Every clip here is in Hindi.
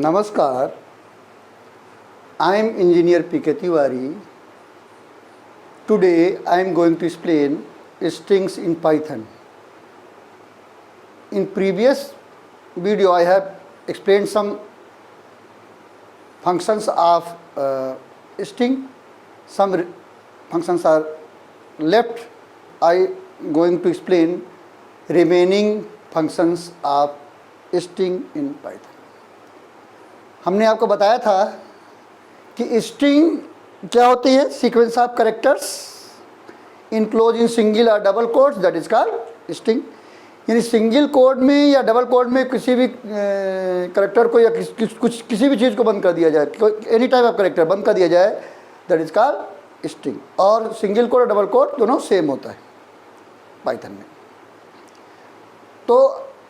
Namaskar, I am Engineer P.K. Tiwari. Today I am going to explain strings in Python. In previous video I have explained some functions of string. Some functions are left. I am going to explain remaining functions of string in Python. हमने आपको बताया था कि स्ट्रिंग क्या होती है, sequence of characters enclose in single और double quotes, that is called string. यानी सिंगल कोड में या डबल कोड में किसी भी कैरेक्टर को या किसी भी चीज़ को बंद कर दिया जाए, एनी टाइप ऑफ कैरेक्टर बंद कर दिया जाए, दैट इज कॉल्ड स्ट्रिंग। और सिंगल कोड और डबल कोड दोनों सेम होता है पाइथन में। तो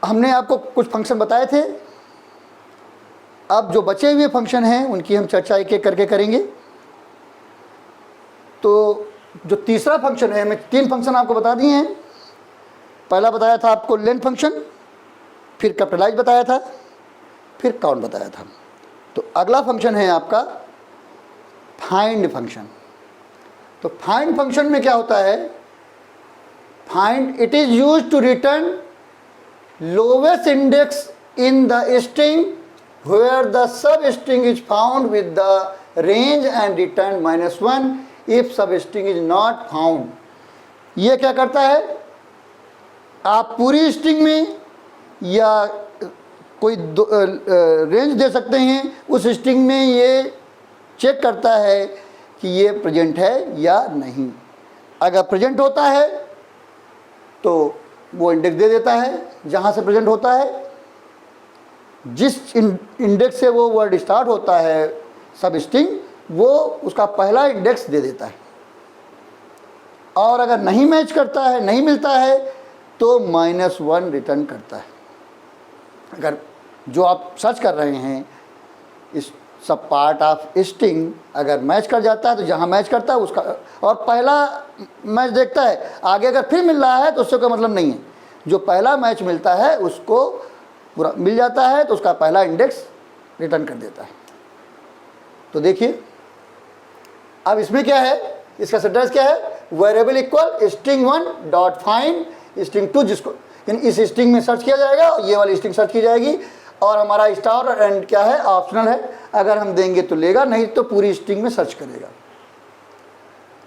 हमने आपको कुछ फंक्शन बताए थे। अब जो बचे हुए फंक्शन हैं उनकी हम चर्चा एक एक करके करेंगे। तो जो तीसरा फंक्शन है, मैं तीन फंक्शन आपको बता दिए हैं। पहला बताया था आपको लेंथ फंक्शन, फिर कैपिटलाइज बताया था, फिर काउंट बताया था। तो अगला फंक्शन है आपका फाइंड फंक्शन। तो फाइंड फंक्शन में क्या होता है, find it is used to return lowest index in the string where the substring is found with the range and return -1 if substring is not found। ये क्या करता है, आप पूरी स्ट्रिंग में या कोई रेंज दे सकते हैं, उस स्ट्रिंग में ये चेक करता है कि ये प्रेजेंट है या नहीं। अगर प्रेजेंट होता है तो वो इंडेक्स दे देता है जहाँ से प्रेजेंट होता है। जिस इंडेक्स से वो वर्ड स्टार्ट होता है सब स्ट्रिंग, वो उसका पहला इंडेक्स दे देता है। और अगर नहीं मैच करता है, नहीं मिलता है, तो -1 रिटर्न करता है। अगर जो आप सर्च कर रहे हैं इस सब पार्ट ऑफ स्ट्रिंग अगर मैच कर जाता है तो जहाँ मैच करता है उसका, और पहला मैच देखता है, आगे अगर फिर मिल रहा है तो उससे कोई मतलब नहीं है। जो पहला मैच मिलता है उसको पूरा मिल जाता है तो उसका पहला इंडेक्स रिटर्न कर देता है। तो देखिए अब इसमें क्या है, इसका सिंटैक्स क्या है, variable equal string 1 dot find string 2, जिसको यानी इस स्ट्रिंग में सर्च किया जाएगा और ये वाली स्ट्रिंग सर्च की जाएगी। और हमारा स्टार और एंड क्या है, ऑप्शनल है, अगर हम देंगे तो लेगा, नहीं तो पूरी स्ट्रिंग में सर्च करेगा।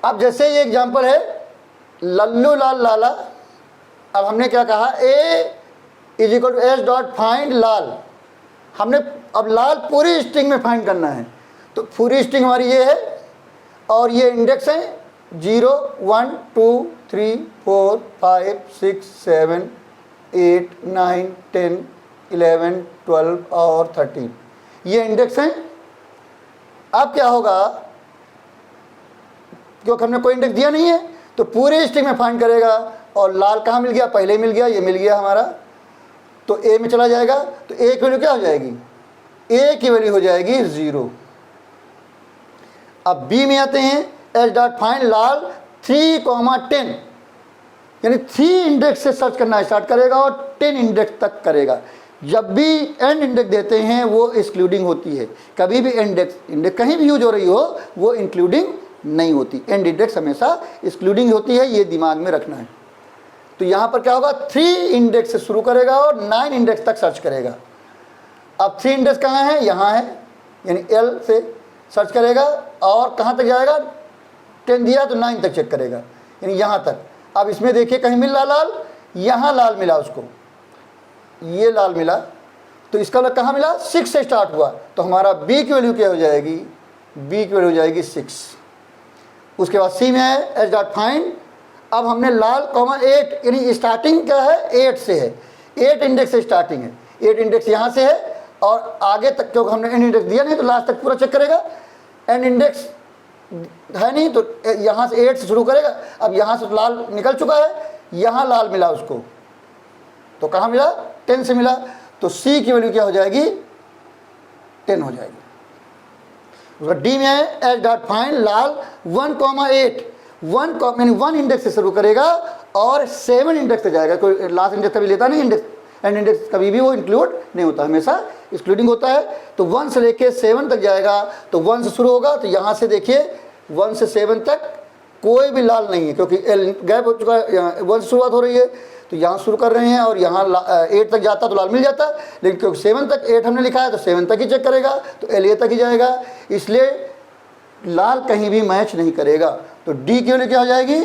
अब जैसे ये एग्जाम्पल है लल्लू लाल लाला। अब हमने क्या कहा, a is equal to s dot find लाल। हमने अब लाल पूरी स्ट्रिंग में फाइंड करना है। तो पूरी स्ट्रिंग हमारी ये है और ये इंडेक्स है 0 1 2 3 4 5 6 7 8 9 10 11 12 और 13, ये इंडेक्स हैं। अब क्या होगा, क्योंकि हमने कोई इंडेक्स दिया नहीं है तो पूरे स्ट्रिंग में फाइंड करेगा। और लाल कहाँ मिल गया, पहले मिल गया, ये मिल गया हमारा, तो ए में चला जाएगा। तो ए की वैल्यू क्या हो जाएगी, ए की वैल्यू हो जाएगी 0। अब बी में आते हैं, एच डॉट फाइंड लाल 3,10, यानी 3 इंडेक्स से सर्च करना स्टार्ट करेगा और 10 इंडेक्स तक करेगा। जब भी एंड इंडेक्स देते हैं वो एक्सक्लूडिंग होती है। कभी भी इंडेक्स कहीं भी यूज हो रही हो वो इंक्लूडिंग नहीं होती, एंड इंडेक्स हमेशा एक्सक्लूडिंग होती है, ये दिमाग में रखना है। तो यहाँ पर क्या होगा, 3 इंडेक्स से शुरू करेगा और 9 इंडेक्स तक सर्च करेगा। अब 3 इंडेक्स कहाँ है, यहाँ है, यानी L से सर्च करेगा और कहाँ तक जाएगा, 10 दिया तो 9 तक चेक करेगा, यानी यहाँ तक। अब इसमें देखिए कहीं मिल रहा लाल, यहाँ लाल मिला उसको, ये लाल मिला, तो इसका मतलब कहाँ मिला, 6 से स्टार्ट हुआ। तो हमारा B की वैल्यू क्या हो जाएगी, B की वैल्यू हो जाएगी 6। उसके बाद C में है एच डॉट फाइंड। अब हमने लाल 8, यानी स्टार्टिंग क्या है, 8 से है, 8 इंडेक्स से स्टार्टिंग है, 8 इंडेक्स यहाँ से है और आगे तक, क्योंकि हमने एंड इंडेक्स दिया नहीं तो लास्ट तक पूरा चेक करेगा। एंड इंडेक्स है नहीं तो यहाँ से 8 से शुरू करेगा। अब यहाँ से लाल निकल चुका है, यहाँ लाल मिला उसको, तो कहाँ मिला, 10 से मिला, तो सी की वैल्यू क्या हो जाएगी, 10 हो जाएगी। उसका डी में है एच डॉट फाइंड लाल 1,8, 1 इंडेक्स से शुरू करेगा और 7 इंडेक्स से जाएगा। कोई लास्ट इंडेक्स कभी लेता नहीं इंडेक्स, एंड इंडेक्स कभी भी वो इंक्लूड नहीं होता, हमेशा एक्सक्लूडिंग होता है। तो 1 से लेके 7 तक जाएगा, तो 1 से शुरू होगा, तो यहाँ से देखिए 1 से 7 तक कोई भी लाल नहीं है, क्योंकि एल गैप हो चुका है, 1 से शुरुआत हो रही है, तो यहाँ शुरू कर रहे हैं और यहाँ 8 तक जाता तो लाल मिल जाता, लेकिन क्योंकि 7 तक 8 हमने लिखा है तो 7 तक ही चेक करेगा, तो एल ए तक ही जाएगा, इसलिए लाल कहीं भी मैच नहीं करेगा। तो डी की वैल्यू क्या हो जाएगी,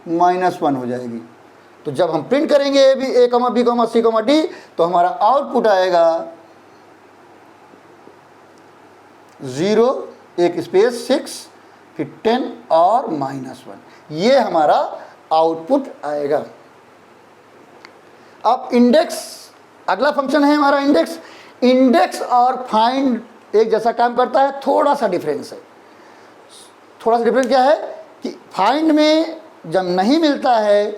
-1 हो जाएगी। तो जब हम प्रिंट करेंगे A B A comma B comma C comma D, तो हमारा आउटपुट आएगा 0 एक स्पेस 6 फिर 10 और -1, ये हमारा आउटपुट आएगा। अब इंडेक्स, अगला फंक्शन है हमारा इंडेक्स। इंडेक्स और फाइंड एक जैसा काम करता है, थोड़ा सा डिफरेंस है। थोड़ा सा डिफरेंस क्या है कि फाइंड में जब नहीं मिलता है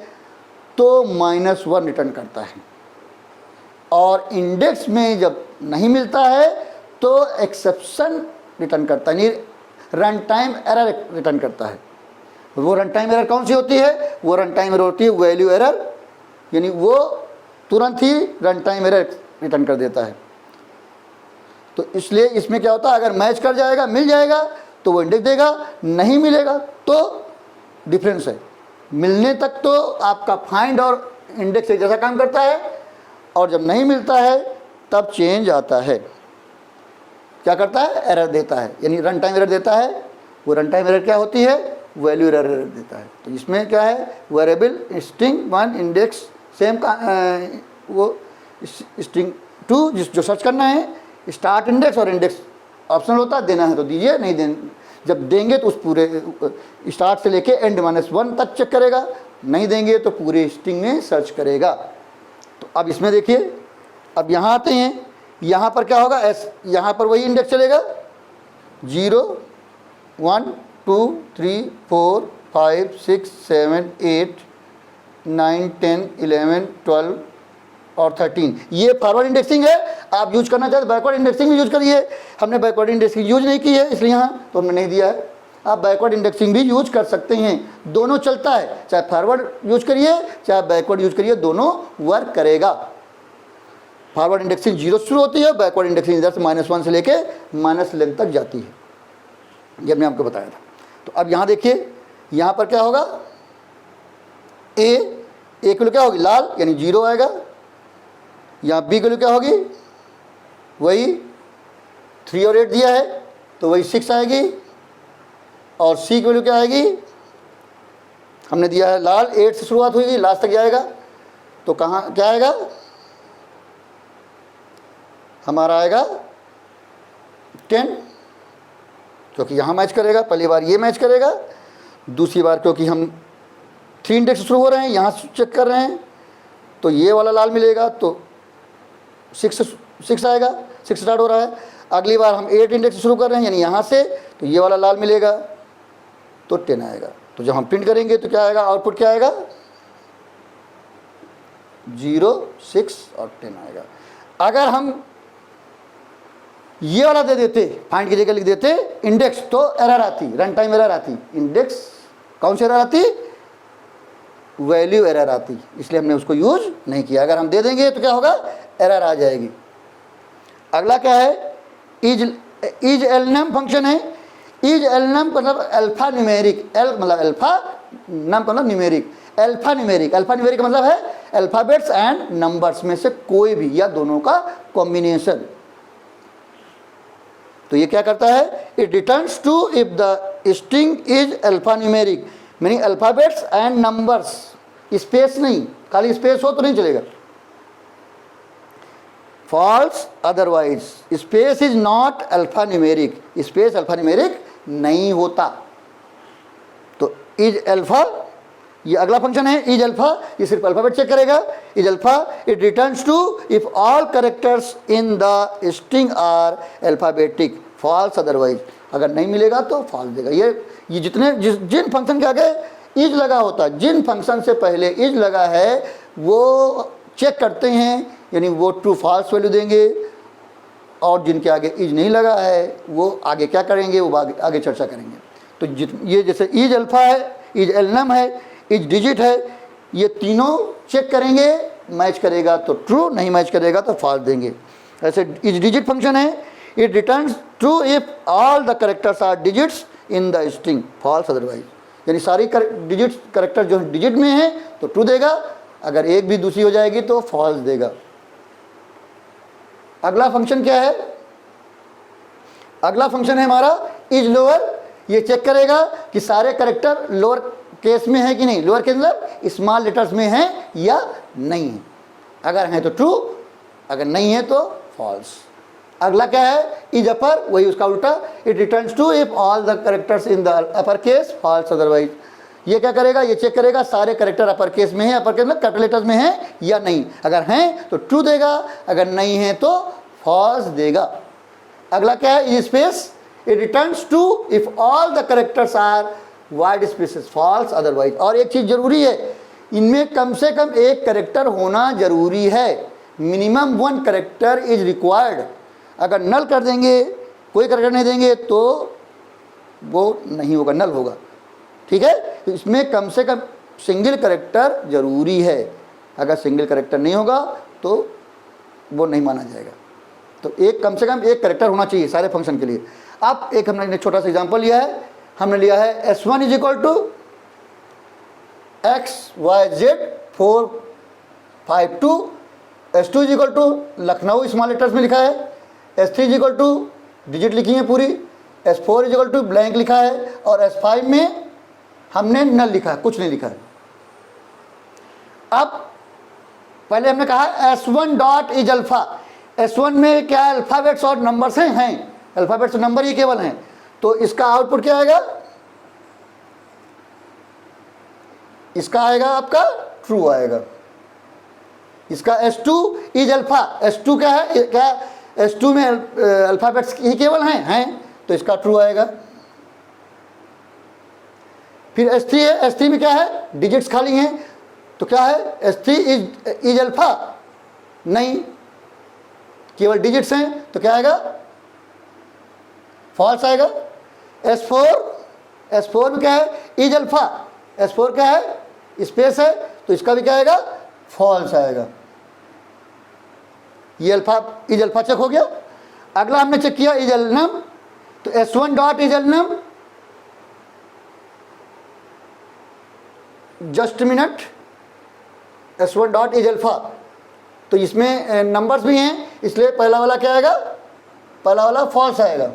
तो -1 रिटर्न करता है, और इंडेक्स में जब नहीं मिलता है तो एक्सेप्शन रिटर्न करता है, यानी रन टाइम एरर रिटर्न करता है। वो रन टाइम एरर कौन सी होती है, वो रन टाइम एरर होती है वैल्यू एरर, यानी वो तुरंत ही रन टाइम एरर रिटर्न कर देता है। तो इसलिए इसमें क्या होता है, अगर मैच कर जाएगा मिल जाएगा तो वो इंडेक्स देगा, नहीं मिलेगा तो डिफरेंस है। मिलने तक तो आपका फाइंड और इंडेक्स एक जैसा काम करता है, और जब नहीं मिलता है तब चेंज आता है, क्या करता है, एरर देता है, यानी रन टाइम एरर देता है। वो रन टाइम एरर क्या होती है, वैल्यू एरर देता है। तो इसमें क्या है, वेरिएबल स्ट्रिंग 1 इंडेक्स सेम का वो स्ट्रिंग 2 जो सर्च करना है, स्टार्ट इंडेक्स और इंडेक्स ऑप्शनल होता है, देना है तो दीजिए, नहीं दें जब देंगे तो उस पूरे स्टार्ट से लेके एंड -1 तक चेक करेगा, नहीं देंगे तो पूरे स्ट्रिंग में सर्च करेगा। तो अब इसमें देखिए, अब यहाँ आते हैं, यहाँ पर क्या होगा, यहाँ पर वही इंडेक्स चलेगा 0 1 2 3 4 5 6 7 8 9 10 11 12 और 13, ये फॉरवर्ड इंडेक्सिंग है। आप यूज करना चाहते बैकवर्ड इंडेक्सिंग भी यूज करिए, हमने बैकवर्ड इंडेक्सिंग यूज नहीं की है इसलिए यहाँ तो हमने नहीं दिया है। आप बैकवर्ड इंडेक्सिंग भी यूज कर सकते हैं, दोनों चलता है, चाहे फॉरवर्ड यूज करिए चाहे बैकवर्ड यूज करिए, दोनों वर्क करेगा। फॉरवर्ड इंडेक्सिंग 0 से शुरू होती है, बैकवर्ड इंडेक्सिंग इधर से -1 से लेके -11 तक जाती है, ये हमने आपको बताया था। तो अब यहाँ देखिए, यहाँ पर क्या होगा, ए की वैल्यू क्या होगी, लाल यानी 0 आएगा। यहाँ बी की वैल्यू क्या होगी, वही 3 और 8 दिया है तो वही 6 आएगी, और सी की वैल्यू क्या आएगी, हमने दिया है लाल 8 से शुरुआत हुई लास्ट तक जाएगा, तो कहाँ क्या आएगा, हमारा आएगा 10, क्योंकि यहाँ मैच करेगा, पहली बार ये मैच करेगा, दूसरी बार क्योंकि हम 3 इंडेक्स शुरू हो रहे हैं, यहाँ चेक कर रहे हैं तो ये वाला लाल मिलेगा, तो 6 आएगा, 6 स्टार्ट हो रहा है। अगली बार हम 8 इंडेक्स शुरू कर रहे हैं, यानी यहाँ से, तो ये वाला लाल मिलेगा तो 10 आएगा। तो जब हम प्रिंट करेंगे तो क्या आएगा, आउटपुट क्या आएगा, 0 6 और 10 आएगा। अगर हम ये वाला दे देते, फाइंड की जगह लिख देते इंडेक्स, तो एरर आती, रन टाइम एरर आती। इंडेक्स कौन सी एरर आती, वैल्यू एरर आती, इसलिए हमने उसको यूज नहीं किया। अगर हम दे देंगे तो क्या होगा, एरर आ जाएगी। अगला क्या है, इज एलनम फंक्शन है। इज एलनम मतलब अल्फा न्यूमेरिक, एल मतलब अल्फा, नम मतलब numeric, alpha numeric. Alpha numeric मतलब है अल्फाबेट्स एंड नंबर्स में से कोई भी या दोनों का कॉम्बिनेशन। तो ये क्या करता है, it returns true if the string is alpha numeric, meaning alphabets and numbers, space नहीं, खाली स्पेस हो तो नहीं चलेगा। False otherwise, space is not alpha numeric, space alpha numeric नहीं होता। तो इज अल्फा, ये अगला फंक्शन है इज अल्फा, ये सिर्फ अल्फाबेट चेक करेगा। Is alpha it returns true if all characters in the string are alphabetic, false otherwise, अगर नहीं मिलेगा तो फॉल्स देगा। ये जितने जिन फंक्शन के आगे इज लगा होता है, जिन फंक्शन से पहले इज लगा है वो चेक करते हैं, यानी वो ट्रू फॉल्स वैल्यू देंगे, और जिनके आगे इज नहीं लगा है वो आगे क्या करेंगे, वो आगे चर्चा करेंगे। तो ये जैसे इज अल्फा है, इज एलनम है, इज डिजिट है, ये तीनों चेक करेंगे मैच करेगा तो ट्रू, नहीं मैच करेगा तो फॉल्स देंगे। ऐसे इज डिजिट फंक्शन है, it returns true if all the characters are digits in the string, false otherwise. यानी सारी डिजिट्स करेक्टर जो डिजिट में है तो ट्रू देगा, अगर एक भी दूसरी हो जाएगी तो फॉल्स देगा। अगला फंक्शन क्या है? अगला फंक्शन है हमारा इज लोअर। ये चेक करेगा कि सारे करेक्टर लोअर केस में है कि नहीं, लोअर केस मतलब स्मॉल लेटर्स में है या नहीं है। अगर है तो ट्रू, अगर नहीं है तो फॉल्स। अगला क्या है? इज अपर, वही उसका उल्टा, it returns true if all the characters in the upper case, false otherwise. ये क्या करेगा? ये चेक करेगा सारे करेक्टर अपर केस में है, अपर केस में कैपिटल लेटर्स में है या नहीं। अगर हैं तो ट्रू देगा, अगर नहीं है तो फॉल्स देगा। अगला क्या है? Is space, it returns true if all the characters are white spaces, false otherwise. और एक चीज़ जरूरी है, इनमें कम से कम एक करेक्टर होना जरूरी है, मिनिमम 1 करेक्टर इज रिक्वायर्ड। अगर नल कर देंगे, कोई करेक्टर नहीं देंगे तो वो नहीं होगा, नल होगा। ठीक है, तो इसमें कम से कम सिंगल करेक्टर जरूरी है। अगर सिंगल करेक्टर नहीं होगा तो वो नहीं माना जाएगा। तो एक कम से कम एक करेक्टर होना चाहिए सारे फंक्शन के लिए। अब एक हमने छोटा सा एग्जांपल लिया है, हमने लिया है S1 is equal to XYZ 452, S2 is equal to Lucknow small letters में लिखा है, S3 is equal two digit लिखी है पूरी, S4 is equal to blank लिखा है, और S5 में हमने नल लिखा है, कुछ नहीं लिखा है। अब पहले हमने कहा S1 dot is alpha. S1 में क्या अल्फाबेट्स और नंबर्स हैं, अल्फाबेट्स और नंबर ही केवल हैं, तो इसका आउटपुट क्या आएगा? इसका आएगा आपका ट्रू आएगा। इसका S2 इज अल्फा, S2 क्या है? क्या S2 में अल्फाबेट्स ही केवल हैं, तो इसका ट्रू आएगा। फिर S3 है, S3 में क्या है? डिजिट्स खाली हैं, तो क्या है? S3 इज अल्फा, नहीं, केवल डिजिट्स हैं, तो क्या आएगा? फॉल्स आएगा। S4 में क्या है? इज अल्फा, S4 क्या है? स्पेस है, तो इसका भी क्या आएगा? फॉल्स आएगा। ये अल्फा इज अल्फा चेक हो गया। अगला हमने चेक किया इज एलनम, तो S1 dot is alnum, just minute, S1 dot is alpha, तो इसमें नंबर्स भी हैं, इसलिए पहला वाला क्या आएगा? पहला वाला फॉल्स आएगा,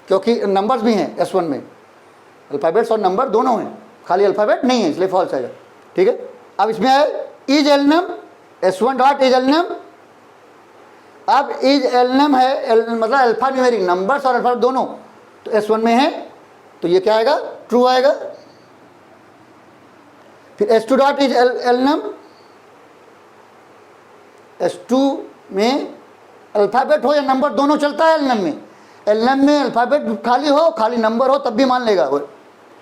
क्योंकि नंबर्स भी हैं S1 में, अल्फ़ाबेट्स और नंबर दोनों हैं, खाली अल्फ़ाबेट नहीं है, इसलिए फॉल्स आएगा। ठीक है, अब इसमें है इज एलनम, S1 डॉट इज एलनम। अब इज एलनम है, मतलब अल्फा न्यूमेरिक, नंबर्स और अल्फ़ाबेट दोनों, तो S1 में है, तो ये क्या आएगा? ट्रू आएगा। फिर S2 डॉट इज एलनम, S2 में अल्फ़ाबेट हो या नंबर दोनों चलता है। एलनम में अल्फ़ाबेट खाली हो, खाली नंबर हो, तब भी मान लेगा वो।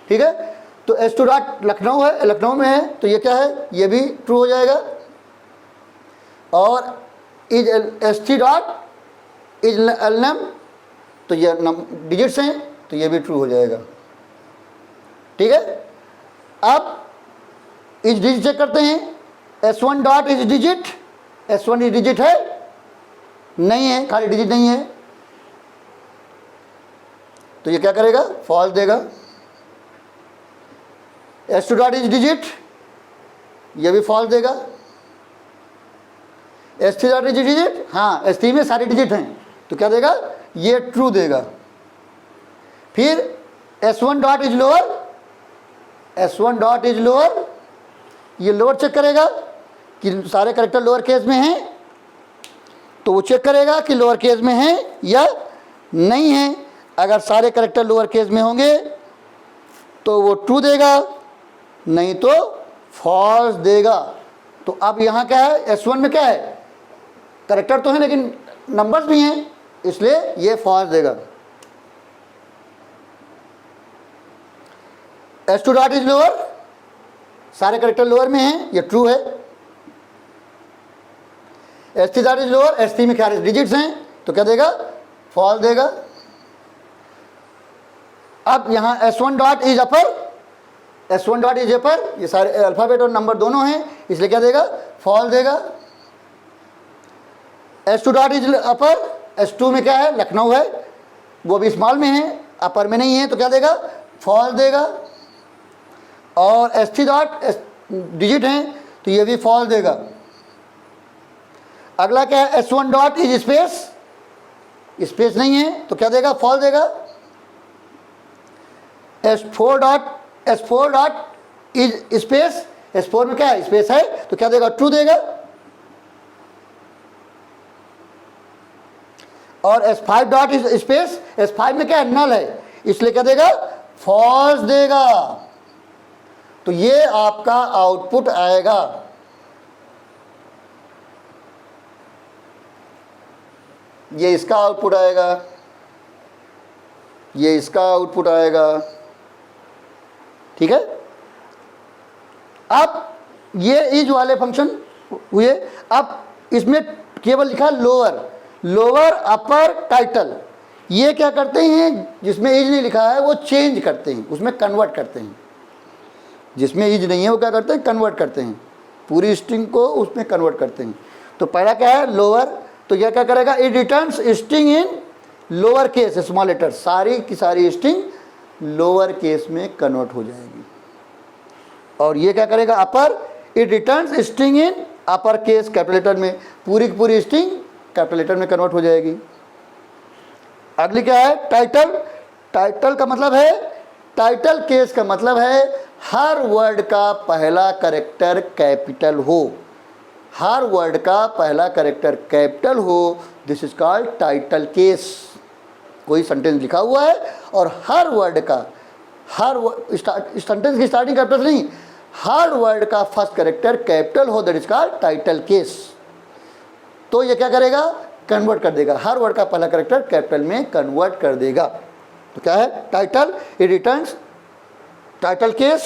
ठीक है, तो S2 डॉट लखनऊ है, लखनऊ में है, तो ये क्या है? ये भी ट्रू हो जाएगा। और is S3 dot is alnum, तो ये डिजिट्स हैं, तो ये भी ट्रू हो जाएगा। ठीक है, अब इज डिजिट चेक करते हैं। S1 dot is digit, S1 is digit है, नहीं है, खाली डिजिट नहीं है, तो ये क्या करेगा? फॉल्स देगा। S2 डॉट इज डिजिट, ये भी फॉल्स देगा। S3 डॉट इज डिजिट, हाँ S3 में सारे डिजिट हैं, तो क्या देगा? ये ट्रू देगा। फिर S1 dot is lower, S1 dot is lower, ये लोअर चेक करेगा कि सारे करेक्टर लोअर केस में हैं, तो वो चेक करेगा कि लोअर केस में हैं या नहीं है। अगर सारे करेक्टर लोअर केस में होंगे तो वो ट्रू देगा, नहीं तो फॉल्स देगा। तो अब यहाँ क्या है? S1 में क्या है? करेक्टर तो है लेकिन नंबर्स भी हैं, इसलिए ये फॉल्स देगा। S2 डॉट इज लोअर, सारे करेक्टर लोअर में हैं, ये ट्रू है। S3 dot is lower, S3 में क्या डिजिट्स हैं, तो क्या देगा? फॉल्स देगा। अब यहाँ S1 dot is upper, S1 dot is upper, ये सारे अल्फ़ाबेट और नंबर दोनों हैं, इसलिए क्या देगा, फॉल्स देगा। S2 dot is upper, S2 में क्या है, लखनऊ है, वो भी स्मॉल में है, अपर में नहीं है, तो क्या देगा, फॉल्स देगा। और S3 डॉट डिजिट हैं तो ये भी फॉल्स देगा। अगला क्या है, S1 dot is space, space नहीं है तो क्या देगा, फॉल्स देगा। S4 dot is space, S4 में क्या है, स्पेस है, तो क्या देगा, ट्रू देगा। और S5 dot is space, S5 में क्या है, नल है, इसलिए क्या देगा, फॉल्स देगा। तो ये आपका आउटपुट आएगा। ये इसका आउटपुट आएगा, ये इसका आउटपुट आएगा, ठीक है। अब ये इज वाले फंक्शन हुए। अब इसमें केवल लिखा लोअर अपर टाइटल, ये क्या करते हैं, जिसमें इज नहीं लिखा है वो चेंज करते हैं, उसमें कन्वर्ट करते हैं। जिसमें इज नहीं है वो क्या करते हैं, कन्वर्ट करते हैं, पूरी स्ट्रिंग को उसमें कन्वर्ट करते हैं। तो पहला क्या है, लोअर, तो यह क्या करेगा, it returns string in lower case small letter, सारी की सारी स्ट्रिंग लोअर केस में कन्वर्ट हो जाएगी। और ये क्या करेगा, upper, it returns string in upper case capital letter में, पूरी की पूरी स्ट्रिंग कैपिटल लेटर में कन्वर्ट हो जाएगी। अगली क्या है, टाइटल का मतलब है, टाइटल केस का मतलब है हर वर्ड का पहला कैरेक्टर कैपिटल हो, हर वर्ड का पहला कैरेक्टर कैपिटल हो, this is called title case. कोई सेंटेंस लिखा हुआ है और हर वर्ड का, सेंटेंस की स्टार्टिंग कैपिटल नहीं, हर वर्ड का फर्स्ट कैरेक्टर कैपिटल हो, that is called title case. तो ये क्या करेगा, कन्वर्ट कर देगा, हर वर्ड का पहला कैरेक्टर कैपिटल में कन्वर्ट कर देगा। तो क्या है, title, it returns title case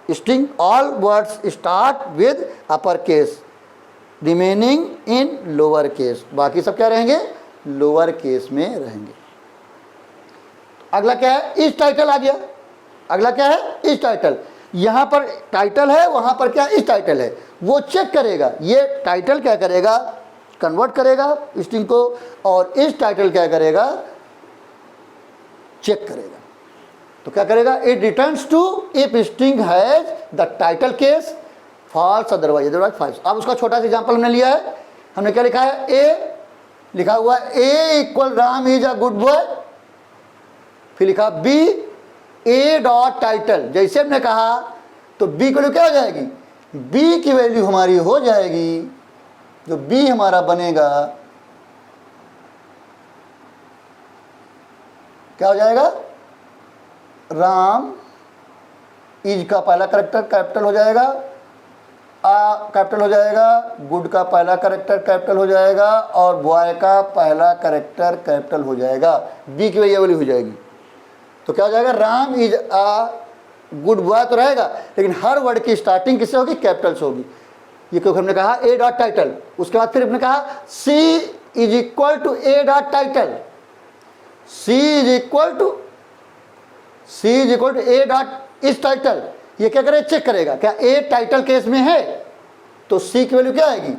string, all words start with upper case remaining in lower case, बाकी सब क्या रहेंगे, लोअर केस में रहेंगे। अगला क्या है, इस टाइटल आ गया। अगला क्या है, इस टाइटल, यहाँ पर टाइटल है, वहाँ पर क्या इस टाइटल है, वो चेक करेगा। ये टाइटल क्या करेगा, कन्वर्ट करेगा स्ट्रिंग को, और इस टाइटल क्या करेगा, चेक करेगा। तो क्या करेगा, it returns true if string has the title case false otherwise false. अब उसका छोटा सा एग्जांपल हमने लिया है, हमने क्या लिखा है, ए लिखा हुआ है, a equal Ram is a good boy, फिर लिखा बी ए डॉट टाइटल। जैसे हमने कहा तो बी की वैल्यू क्या हो जाएगी, बी की वैल्यू हमारी हो जाएगी, जो बी हमारा बनेगा क्या हो जाएगा, राम इज का पहला कैरेक्टर कैपिटल हो जाएगा, आ कैपिटल हो जाएगा, गुड का पहला कैरेक्टर कैपिटल हो जाएगा, और बॉय का पहला कैरेक्टर कैपिटल हो जाएगा, बी की वैल्यू हो जाएगी। तो क्या हो जाएगा, Ram is a good boy तो रहेगा, लेकिन हर वर्ड की स्टार्टिंग किससे होगी, कैपिटल से होगी। ये क्योंकि हमने कहा ए डॉट टाइटल, उसके बाद फिर हमने कहा c is equal to a dot title, c is equal to a dot is title. ये क्या करेगा, चेक करेगा क्या ए टाइटल केस में है, तो सी की वैल्यू क्या आएगी,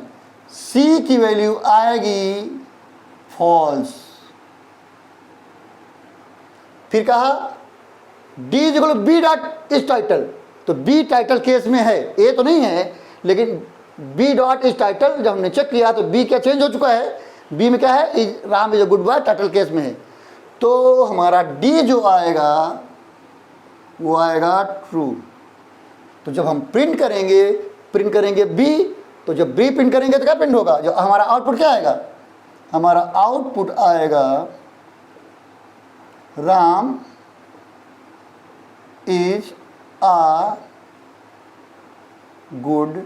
सी की वैल्यू आएगी फॉल्स। फिर कहा D is equal to B dot is title, तो बी टाइटल केस में है, ए तो नहीं है, लेकिन बी डॉट इस टाइटल जब हमने चेक किया तो बी क्या चेंज हो चुका है, बी में क्या है, Ram is a good boy title case में है। तो हमारा डी जो आएगा वो आएगा ट्रू। तो जब हम प्रिंट करेंगे बी, तो जब बी प्रिंट करेंगे तो क्या प्रिंट होगा, जो हमारा आउटपुट क्या आएगा, हमारा आउटपुट आएगा Ram is a good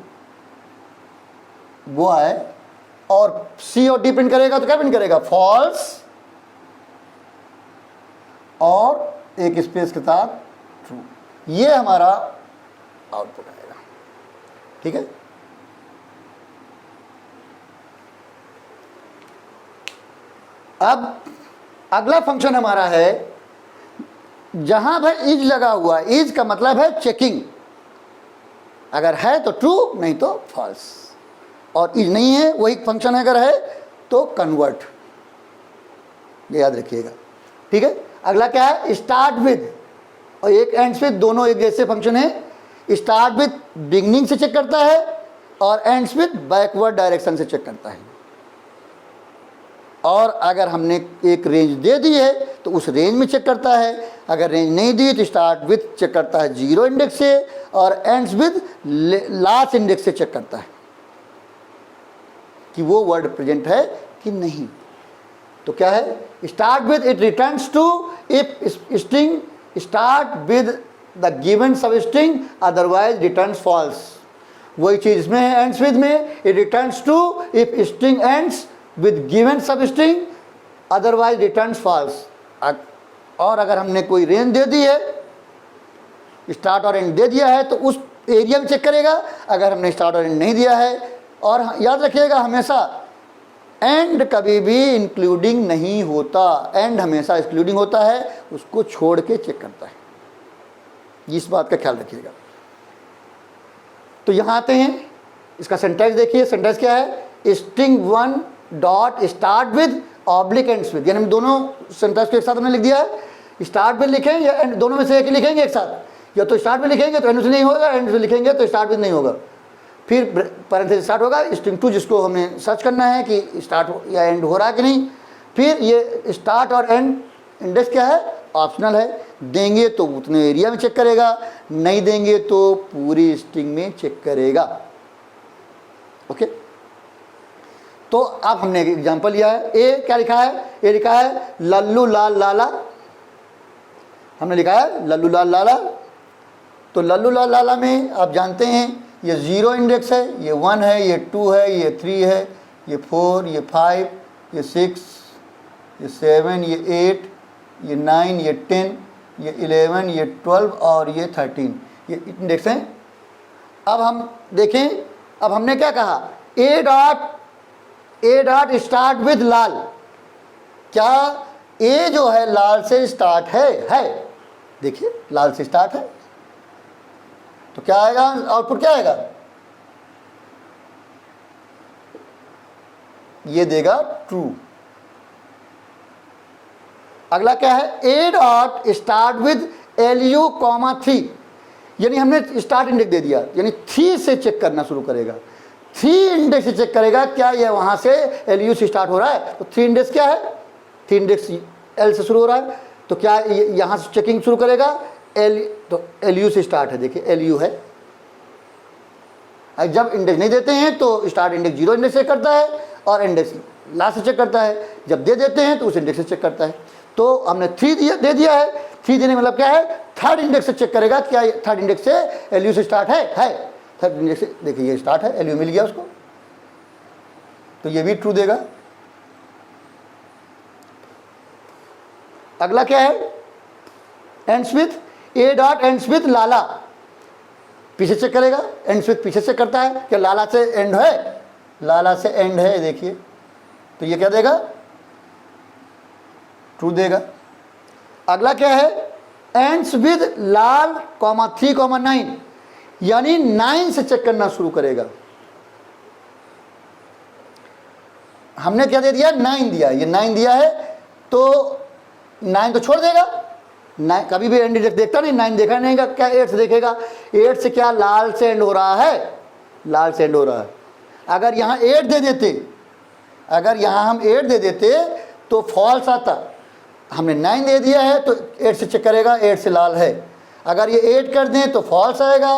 boy, और सी और डी प्रिंट करेगा तो क्या प्रिंट करेगा, फॉल्स, और एक स्पेस के साथ ट्रू। ये हमारा आउटपुट आएगा, ठीक है। अब अगला फंक्शन हमारा है, जहां पर इज लगा हुआ, इज का मतलब है चेकिंग। अगर है तो ट्रू, नहीं तो फॉल्स। और इज नहीं है, वही फंक्शन अगर है तो कन्वर्ट, ये याद रखिएगा। ठीक है, अगला क्या है, स्टार्ट विद और एक एंड्स विद, दोनों एक जैसे फंक्शन है। स्टार्ट विद बिगनिंग से चेक करता है और एंड्स विद बैकवर्ड डायरेक्शन से चेक करता है। और अगर हमने एक रेंज दे दी है तो उस रेंज में चेक करता है, अगर रेंज नहीं दी तो स्टार्ट विद चेक करता है 0 इंडेक्स से और एंड्स विद लास्ट इंडेक्स से चेक करता है कि वो वर्ड प्रेजेंट है कि नहीं। तो क्या है, start with it returns true if string start with the given substring otherwise returns false. वही चीज इसमें है, एंड्स विद में it returns true if string ends with given substring otherwise returns false. और अगर हमने कोई रेंज दे दी है, स्टार्ट और एंड दे दिया है तो उस एरिया में चेक करेगा। अगर हमने स्टार्ट और एंड नहीं दिया है, और याद रखिएगा हमेशा एंड कभी भी इंक्लूडिंग नहीं होता, एंड हमेशा एक्सक्लूडिंग होता है, उसको छोड़ के चेक करता है, इस बात का ख्याल रखिएगा। तो यहाँ आते हैं, इसका सिंटैक्स देखिए। सिंटैक्स क्या है, string 1 dot start with oblique ends with, यानी दोनों सिंटैक्स को एक साथ हमने लिख दिया है। स्टार्ट विद लिखें या एंड, दोनों में से एक ही लिखेंगे एक साथ। या तो स्टार्ट विद लिखेंगे तो एंड से नहीं होगा, एंड से लिखेंगे तो स्टार्ट विद नहीं होगा। फिर पैरेंथेसिस स्टार्ट होगा स्ट्रिंग 2, जिसको हमें सर्च करना है कि स्टार्ट या एंड हो रहा है कि नहीं। फिर ये स्टार्ट और एंड इंडेक्स क्या है, ऑप्शनल है। देंगे तो उतने एरिया में चेक करेगा, नहीं देंगे तो पूरी स्ट्रिंग में चेक करेगा। ओके, तो अब हमने एक एग्जांपल लिया है। ए क्या लिखा है, ए लिखा है लल्लू लाल लाला। हमने लिखा है लल्लू लाल लाला। तो लल्लू लाल लाला में आप जानते हैं ये 0 इंडेक्स है, ये 1 है, ये 2 है, ये 3 है, ये 4, ये 5, ये 6, ये 7, ये 8, ये 9, ये 10, ये 11, ये 12 और ये 13, ये इंडेक्स हैं। अब हम देखें, अब हमने क्या कहा, ए डॉट स्टार्ट विद लाल। क्या ए जो है लाल से स्टार्ट है? देखिए लाल से स्टार्ट है, तो क्या आएगा, आउटपुट क्या आएगा, ये देगा ट्रू। अगला क्या है, ए डॉट स्टार्ट विद LU, 3, यानी हमने स्टार्ट इंडेक्स दे दिया, यानी 3 से चेक करना शुरू करेगा। 3 इंडेक्स से चेक करेगा क्या ये वहां से LU से स्टार्ट हो रहा है। तो 3 इंडेक्स क्या है, 3 इंडेक्स L से शुरू हो रहा है, तो क्या यहां से चेकिंग शुरू करेगा, तो LU से स्टार्ट है। देखिए LU है। जब इंडेक्स नहीं देते हैं तो स्टार्ट इंडेक्स 0 इंडेक्स से करता है और इंडेक्स लास्ट से चेक करता है। जब दे देते हैं तो उस इंडेक्स से चेक करता है। तो हमने 3 दे दिया है। 3 देने मतलब क्या है, थर्ड इंडेक्स से चेक करेगा क्या थर्ड इंडेक्स से LU से स्टार्ट है। थर्ड इंडेक्स से देखिए ये स्टार्ट है, LU मिल गया उसको, तो ये भी ट्रू देगा। अगला क्या है, ends with, a dot ends with लाला, पीछे चेक करेगा। एंड्स विद पीछे से करता है, क्या लाला से एंड है, लाला से एंड है, देखिए, तो ये क्या देगा, ट्रू देगा। अगला क्या है, एंड्स विद लाल, 3, 9, यानी 9 से चेक करना शुरू करेगा। हमने क्या दे दिया, 9 दिया, ये 9 दिया है, तो 9 तो छोड़ देगा। 9 कभी भी एंड इंडेक्स देखता नहीं, 9 देखा नहीं, क्या 8 से देखेगा। 8 से क्या, लाल से एंड हो रहा है, लाल से एंड हो रहा है। अगर यहाँ 8 दे देते, अगर यहाँ हम 8 दे देते तो फॉल्स आता। हमने 9 दे दिया है तो 8 से चेक करेगा, 8 से लाल है। अगर ये 8 कर दें तो फॉल्स आएगा।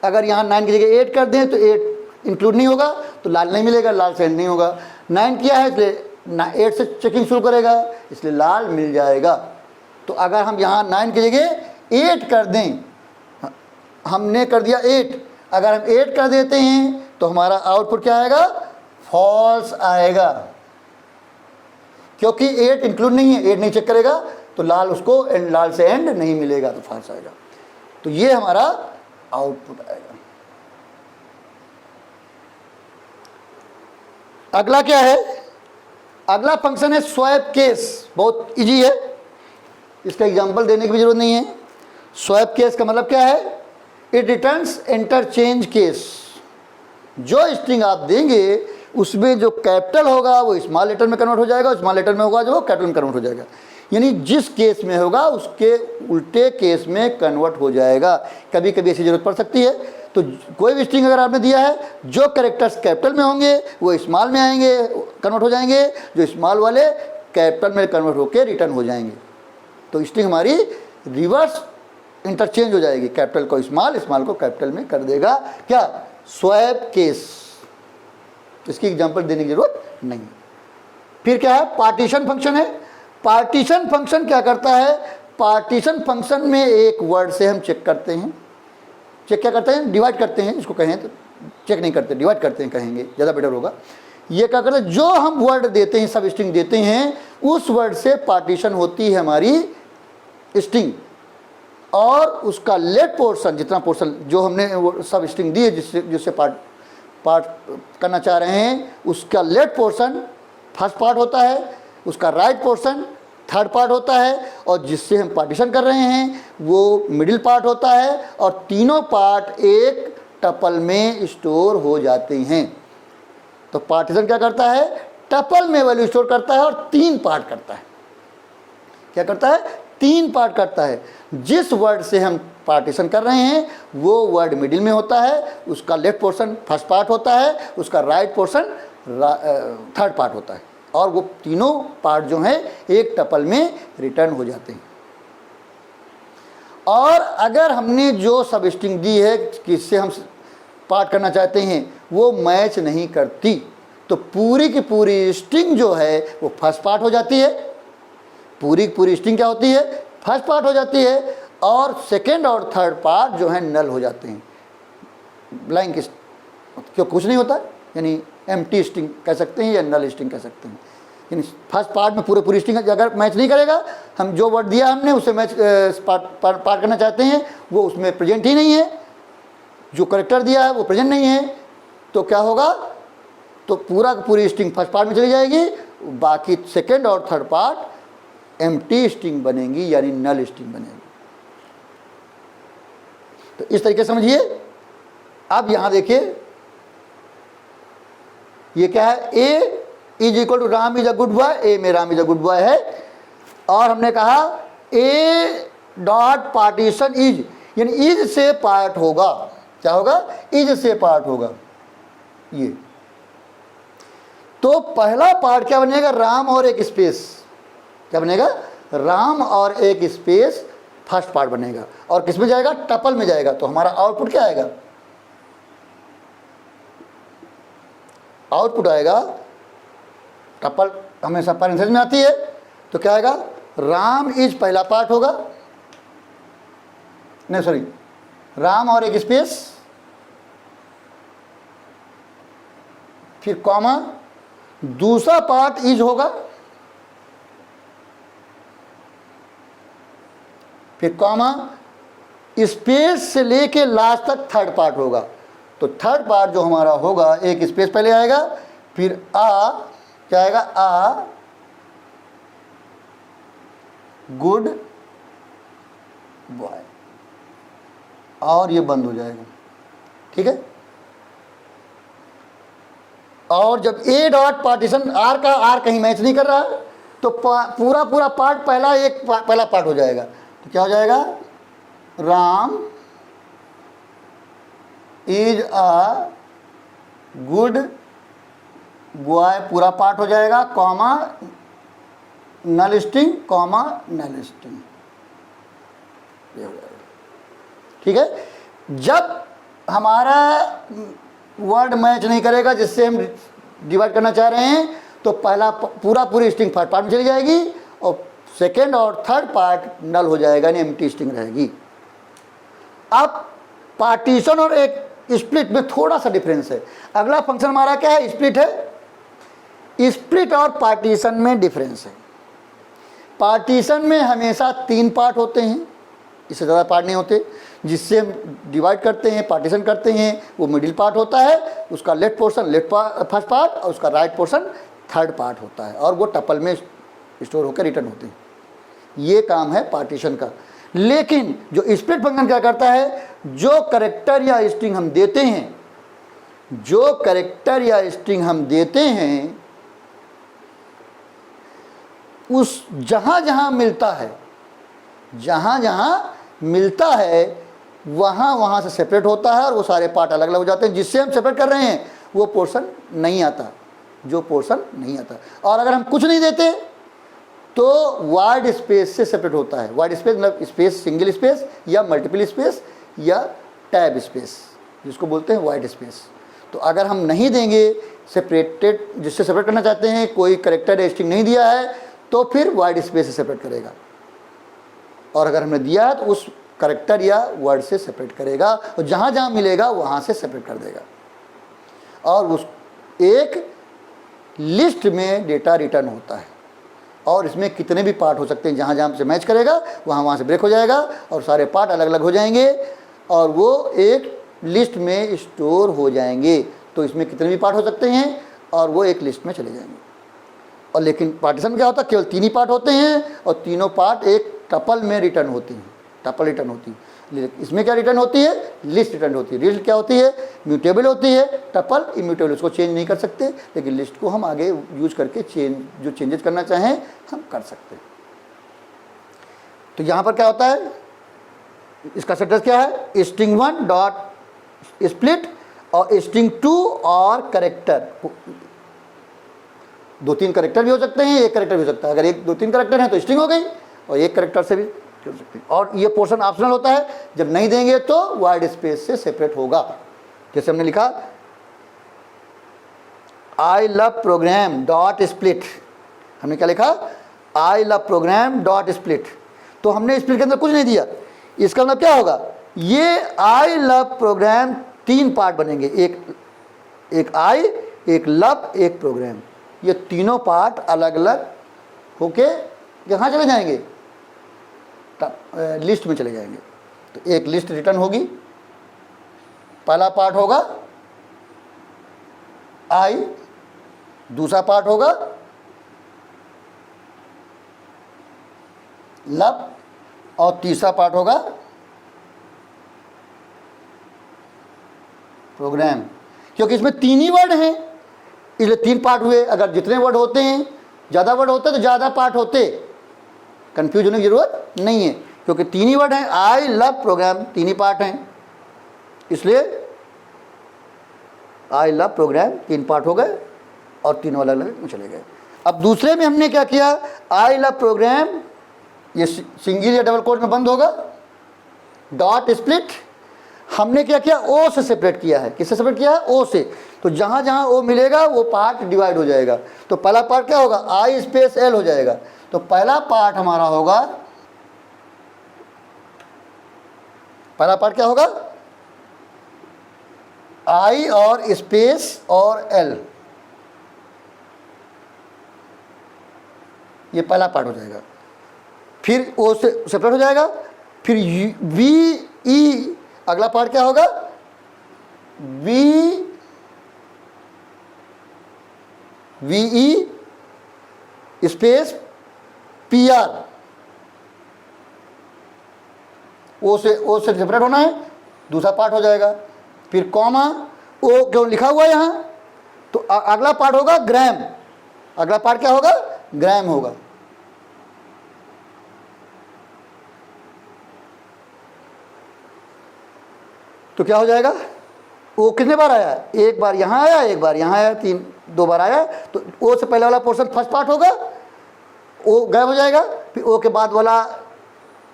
अगर यहाँ 9 की जगह 8 कर दें तो 8 इंक्लूड नहीं होगा, तो लाल नहीं मिलेगा, लाल से एंड नहीं होगा। 9 किया है इसलिए 8 से चेकिंग शुरू करेगा, इसलिए लाल मिल जाएगा। तो अगर हम यहाँ 9 की जगह 8 कर दें, हमने कर दिया 8, अगर हम 8 कर देते हैं तो हमारा आउटपुट क्या आएगा, फॉल्स आएगा, क्योंकि 8 इंक्लूड नहीं है, 8 नहीं चेक करेगा, तो लाल उसको एंड, लाल से एंड नहीं मिलेगा, तो फॉल्स आएगा। तो ये हमारा आउटपुट आएगा। अगला क्या है, अगला फंक्शन है स्वैप केस। बहुत इजी है, इसका एग्जांपल देने की भी जरूरत नहीं है। स्वैप केस का मतलब क्या है, इट रिटर्न्स इंटरचेंज केस। जो स्ट्रिंग आप देंगे उसमें जो कैपिटल होगा वो स्मॉल लेटर में कन्वर्ट हो जाएगा, स्मॉल लेटर में होगा जो वो कैपिटल में कन्वर्ट हो जाएगा। यानी जिस केस में होगा उसके उल्टे केस में कन्वर्ट हो जाएगा। कभी कभी ऐसी जरूरत पड़ सकती है, तो कोई भी स्ट्रिंग अगर आपने दिया है, जो कैरेक्टर्स कैपिटल में होंगे वो स्मॉल में आएंगे, कन्वर्ट हो जाएंगे, जो स्मॉल वाले कैपिटल में कन्वर्ट होकर रिटर्न हो जाएंगे। तो स्ट्रिंग हमारी रिवर्स इंटरचेंज हो जाएगी, कैपिटल को स्मॉल, स्मॉल को कैपिटल में कर देगा। क्या? Swap case. इसकी एग्जांपल देने की जरूरत नहीं। फिर क्या है? पार्टीशन फंक्शन है। पार्टीशन फंक्शन क्या करता है? पार्टीशन फंक्शन में एक वर्ड से हम चेक करते हैं। चेक क्या करते हैं? डिवाइड करते हैं। इसको कहें तो चेक नहीं करते, डिवाइड करते हैं कहेंगे, ज़्यादा बेटर होगा। ये क्या करते हैं? जो हम वर्ड देते हैं, सब स्ट्रिंग देते हैं, उस वर्ड से पार्टीशन होती है हमारी स्ट्रिंग, और उसका लेट पोर्शन, जितना पोर्शन जो हमने सब स्ट्रिंग दी है जिससे पार्ट करना चाह रहे हैं, उसका लेट पोर्शन फर्स्ट पार्ट होता है, उसका राइट पोर्शन थर्ड पार्ट होता है, और जिससे हम पार्टीशन कर रहे हैं वो मिडिल पार्ट होता है, और तीनों पार्ट एक टपल में स्टोर हो जाते हैं। तो पार्टीशन क्या करता है? टपल में वैल्यू स्टोर करता है और 3 पार्ट करता है। क्या करता है? 3 पार्ट करता है। जिस वर्ड से हम पार्टीशन कर रहे हैं वो वर्ड मिडिल में होता है, उसका लेफ्ट पोर्शन फर्स्ट पार्ट होता है, उसका राइट पोर्शन थर्ड पार्ट होता है, और वो तीनों पार्ट जो हैं एक टपल में रिटर्न हो जाते हैं। और अगर हमने जो सब स्ट्रिंग दी है किससे हम पार्ट करना चाहते हैं वो मैच नहीं करती, तो पूरी की पूरी स्ट्रिंग जो है वो फर्स्ट पार्ट हो जाती है। पूरी की पूरी स्ट्रिंग क्या होती है? फर्स्ट पार्ट हो जाती है, और सेकेंड और थर्ड पार्ट जो है नल हो जाते हैं, ब्लैंक, क्यों कुछ नहीं होता, यानी एम्प्टी स्ट्रिंग कह सकते हैं या नल स्ट्रिंग कह सकते हैं। यानी फर्स्ट पार्ट में पूरी स्ट्रिंग अगर मैच नहीं करेगा, हम जो वर्ड दिया हमने उससे मैच पार्ट करना चाहते हैं, वो उसमें प्रेजेंट ही नहीं है, जो करेक्टर दिया है वो प्रेजेंट नहीं है, तो क्या होगा? तो पूरी स्ट्रिंग फर्स्ट पार्ट में चली जाएगी, बाकी सेकेंड और थर्ड पार्ट एम्प्टी स्ट्रिंग बनेंगी, यानी नल स्ट्रिंग बनेगी। तो इस तरीके से समझिए। अब यहां देखिए, ये क्या है? A is equal to Ram is a good boy. A में Ram is a good boy है, और हमने कहा ए डॉट पार्टीशन इज, यानी इज से पार्ट होगा। क्या होगा? इज से पार्ट होगा ये। तो पहला पार्ट क्या बनेगा? राम और एक स्पेस। क्या बनेगा? राम और एक स्पेस फर्स्ट पार्ट बनेगा, और किस में जाएगा? टपल में जाएगा। तो हमारा आउटपुट क्या आएगा? आउटपुट आएगा, टपल हमेशा पैरेंथेसिस में आती है, तो क्या आएगा? राम इज पहला पार्ट होगा, नहीं सॉरी, राम और एक स्पेस, फिर कॉमा, दूसरा पार्ट इज होगा, फिर कॉमा, स्पेस से लेके लास्ट तक थर्ड पार्ट होगा। तो थर्ड पार्ट जो हमारा होगा, एक स्पेस पहले आएगा, फिर क्या आएगा? आ गुड बॉय, और ये बंद हो जाएगा। ठीक है। और जब ए डॉट पार्टीशन आर कहीं मैच नहीं कर रहा, तो पूरा पार्ट पहला पार्ट हो जाएगा। तो क्या हो जाएगा? Ram is a good boy पूरा पार्ट हो जाएगा, कॉमा नल स्ट्रिंग, कॉमा नल स्ट्रिंग, ये हो जाएगा। ठीक है। जब हमारा वर्ड मैच नहीं करेगा जिससे हम डिवाइड करना चाह रहे हैं, तो पूरी स्ट्रिंग फर्स्ट पार्ट में चली जाएगी, और सेकेंड और थर्ड पार्ट नल हो जाएगा, यानी एम्प्टी स्ट्रिंग रहेगी। अब पार्टीशन और एक स्प्लिट में थोड़ा सा डिफरेंस है। अगला फंक्शन हमारा क्या है? स्प्लिट है। स्प्लिट और पार्टीशन में डिफरेंस है। पार्टीशन में हमेशा 3 पार्ट होते हैं, इससे ज़्यादा पार्ट नहीं होते। जिससे हम डिवाइड करते हैं, पार्टीशन करते हैं, वो मिडिल पार्ट होता है, उसका लेफ्ट पोर्शन फर्स्ट पार्ट, और उसका राइट पोर्शन थर्ड पार्ट होता है, और वो टपल में स्टोर होकर रिटर्न होते हैं। ये काम है पार्टीशन का। लेकिन जो स्प्लिट फंक्शन क्या करता है, जो करेक्टर या स्ट्रिंग हम देते हैं, जो करेक्टर या स्ट्रिंग हम देते हैं, उस जहां जहां मिलता है, जहां जहां मिलता है वहां वहां से सेपरेट होता है और वो सारे पार्ट अलग अलग हो जाते हैं। जिससे हम सेपरेट कर रहे हैं वो पोर्शन नहीं आता, जो पोर्शन नहीं आता। और अगर हम कुछ नहीं देते तो वाइड स्पेस से सेपरेट होता है। वाइड स्पेस मतलब स्पेस, सिंगल स्पेस या मल्टीपल स्पेस या टैब स्पेस, जिसको बोलते हैं वाइड स्पेस। तो अगर हम नहीं देंगे सेपरेटेड, जिससे सेपरेट करना चाहते हैं, कोई करेक्टर या स्ट्रिंग नहीं दिया है, तो फिर वाइड स्पेस से सेपरेट करेगा। और अगर हमने दिया है तो उस करेक्टर या वर्ड से सेपरेट करेगा और जहाँ जहाँ मिलेगा वहाँ से सेपरेट कर देगा। और उस एक लिस्ट में डेटा रिटर्न होता है और इसमें कितने भी पार्ट हो सकते हैं। जहाँ जहाँ से मैच करेगा वहाँ वहाँ से ब्रेक हो जाएगा और सारे पार्ट अलग अलग हो जाएंगे और वो एक लिस्ट में स्टोर हो जाएंगे। तो इसमें कितने भी पार्ट हो सकते हैं और वो एक लिस्ट में चले जाएंगे। और लेकिन पार्टीशन क्या होता है, केवल 3 ही पार्ट होते हैं और तीनों पार्ट एक टपल में रिटर्न होती हैं, टपल रिटर्न होती है। इसमें क्या रिटर्न होती है, लिस्ट रिटर्न होती है। लिस्ट क्या होती है, म्यूटेबल होती है। टपल इम्यूटेबल, उसको चेंज नहीं कर सकते, लेकिन लिस्ट को हम आगे यूज करके जो चेंजेस करना चाहें हम कर सकते हैं। तो यहाँ पर क्या होता है, इसका सेंटेंस क्या है, स्ट्रिंग 1 डॉट स्प्लिट और स्ट्रिंग 2 और करेक्टर। 2-3 करेक्टर भी हो सकते हैं, एक करेक्टर भी हो सकता है। अगर 1-2-3 करेक्टर हैं तो स्ट्रिंग हो गई और एक करेक्टर से भी हो सकती है। और ये पोर्शन ऑप्शनल होता है, जब नहीं देंगे तो वाइड स्पेस से सेपरेट होगा। जैसे हमने लिखा I love program dot split, हमने क्या लिखा, I love program dot split. तो हमने स्प्लिट के अंदर कुछ नहीं दिया। इसका मतलब क्या होगा, ये आई लव प्रोग्राम 3 पार्ट बनेंगे, एक आई, एक लव, एक प्रोग्राम। ये तीनों पार्ट अलग अलग होके कहाँ चले जाएंगे, लिस्ट में चले जाएंगे। तो एक लिस्ट रिटर्न होगी, पहला पार्ट होगा आई, दूसरा पार्ट होगा लव और तीसरा पार्ट होगा प्रोग्राम। क्योंकि इसमें 3 ही वर्ड हैं इसलिए 3 पार्ट हुए। अगर जितने वर्ड होते हैं, ज़्यादा वर्ड होते तो ज़्यादा पार्ट होते, कंफ्यूज होने की जरूरत नहीं है। क्योंकि 3 ही वर्ड हैं, आई लव प्रोग्राम 3 ही पार्ट हैं, इसलिए आई लव प्रोग्राम 3 पार्ट हो गए और तीनों अलग अलग में चले गए। अब दूसरे में हमने क्या किया, आई लव प्रोग्राम, ये सिंगल या डबल कोट में बंद होगा, डॉट स्प्लिट। हमने क्या किया, ओ से सेपरेट किया है। किससे सेपरेट किया है, ओ से। तो जहाँ जहाँ ओ मिलेगा वो पार्ट डिवाइड हो जाएगा। तो पहला पार्ट क्या होगा, आई स्पेस एल हो जाएगा। तो पहला पार्ट हमारा होगा, पहला पार्ट क्या होगा, आई और स्पेस और एल, ये पहला पार्ट हो जाएगा। फिर ओ से सेपरेट हो जाएगा। फिर वी ई, अगला पार्ट क्या होगा, v e space p r, o से सेपरेट होना है, दूसरा पार्ट हो जाएगा। फिर कॉमा, ओ क्यों लिखा हुआ है यहाँ, तो अगला पार्ट होगा ग्राम। अगला पार्ट क्या होगा, ग्राम होगा। तो क्या हो जाएगा, ओ कितने बार आया, एक बार यहाँ आया, एक बार यहाँ आया, 2 बार आया। तो ओ से पहले वाला पोर्शन फर्स्ट पार्ट होगा, ओ गायब हो जाएगा। फिर ओ के बाद वाला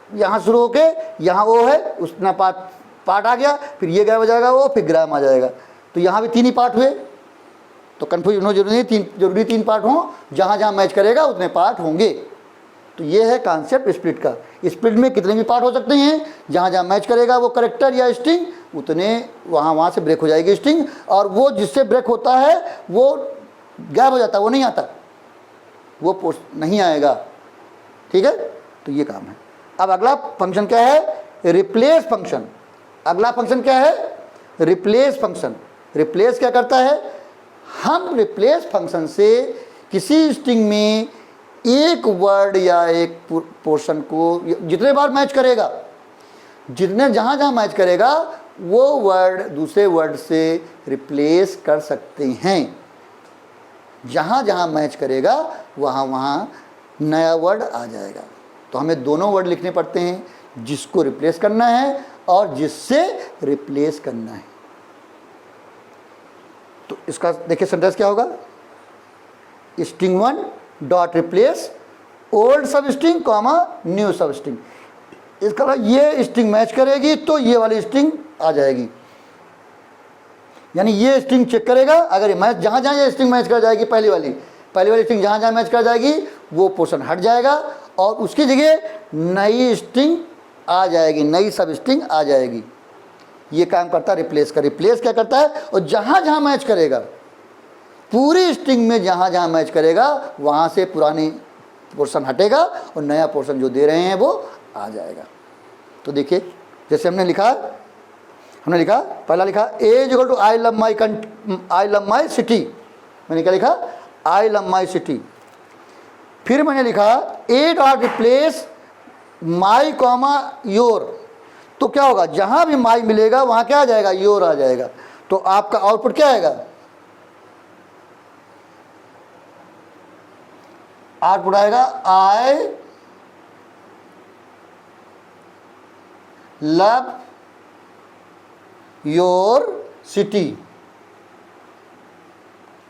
यहाँ शुरू होके यहाँ ओ है, उसना पार्ट आ गया, फिर ये गायब हो जाएगा ओ, फिर ग्राम आ जाएगा। तो यहाँ भी 3 ही पार्ट हुए। तो कन्फ्यूजन हो जरूरी नहीं, जरूरी 3 पार्ट हों, जहाँ जहाँ मैच करेगा उतने पार्ट होंगे। तो ये है कॉन्सेप्ट स्प्लिट का। स्प्लिट में कितने भी पार्ट हो सकते हैं, जहाँ जहाँ मैच करेगा वो करेक्टर या स्ट्रिंग, उतने वहाँ से ब्रेक हो जाएगी स्ट्रिंग। और वो जिससे ब्रेक होता है वो गायब हो जाता है, वो नहीं आता, वो पोस्ट नहीं आएगा। ठीक है, तो ये काम है। अब अगला फंक्शन क्या है, रिप्लेस फंक्शन। अगला फंक्शन क्या है, रिप्लेस फंक्शन। रिप्लेस क्या करता है, हम रिप्लेस फंक्शन से किसी स्ट्रिंग में एक वर्ड या एक पोर्शन को जितने बार मैच करेगा, जितने जहाँ जहाँ मैच करेगा वो वर्ड दूसरे वर्ड से रिप्लेस कर सकते हैं। जहाँ जहाँ मैच करेगा वहाँ वहाँ नया वर्ड आ जाएगा। तो हमें दोनों वर्ड लिखने पड़ते हैं, जिसको रिप्लेस करना है और जिससे रिप्लेस करना है। तो इसका देखिए सेंटेंस क्या होगा, स्ट्रिंग 1 डॉट रिप्लेस ओल्ड सब स्ट्रिंग कॉमा न्यू सब स्ट्रिंग। इसका मतलब ये स्ट्रिंग मैच करेगी तो ये वाली स्ट्रिंग आ जाएगी, यानी ये स्ट्रिंग चेक करेगा, अगर ये मैच जहाँ जहाँ ये स्ट्रिंग मैच कर जाएगी, पहली वाली स्ट्रिंग जहाँ जहाँ मैच कर जाएगी वो पोर्शन हट जाएगा और उसकी जगह नई स्ट्रिंग आ जाएगी, नई सब स्ट्रिंग आ जाएगी। ये काम करता है रिप्लेस का। रिप्लेस क्या करता है, और जहाँ जहाँ मैच करेगा, पूरी स्ट्रिंग में जहाँ जहाँ मैच करेगा वहाँ से पुरानी पोर्शन हटेगा और नया पोर्शन जो दे रहे हैं वो आ जाएगा। तो देखिए जैसे हमने लिखा पहला लिखा a equal to I love my city. मैंने क्या लिखा, आई लव माई सिटी। फिर मैंने लिखा ए dot replace my comma your. तो क्या होगा, जहाँ भी माई मिलेगा वहाँ क्या आ जाएगा, योर आ जाएगा। तो आपका आउटपुट क्या आएगा, आउटपुट आएगा I love your city,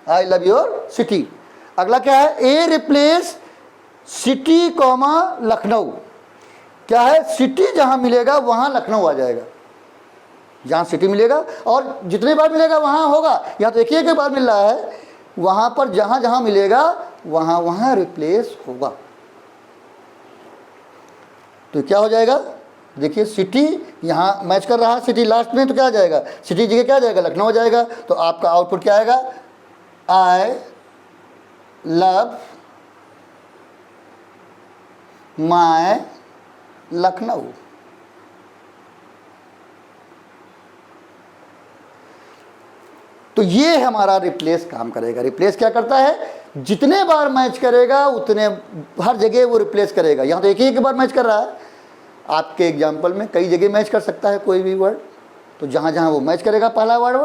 I love your city. अगला क्या है, ए रिप्लेस सिटी कॉमा लखनऊ। क्या है, सिटी जहां मिलेगा वहां लखनऊ आ जाएगा, जहां सिटी मिलेगा और जितने बार मिलेगा वहां होगा। यहाँ तो एक ही बार मिल रहा है, वहां पर जहां जहां मिलेगा वहां वहां रिप्लेस होगा। तो क्या हो जाएगा, देखिए सिटी यहाँ मैच कर रहा है, सिटी लास्ट में, तो क्या आ जाएगा, सिटी जगह क्या आ जाएगा, लखनऊ आ जाएगा। तो आपका आउटपुट क्या आएगा, आई लव माय लखनऊ। तो ये हमारा रिप्लेस काम करेगा। रिप्लेस क्या करता है, जितने बार मैच करेगा उतने हर जगह वो रिप्लेस करेगा। यहाँ तो एक ही बार मैच कर रहा है, आपके एग्जाम्पल में कई जगह मैच कर सकता है कोई भी वर्ड। तो जहाँ जहाँ वो मैच करेगा पहला वर्ड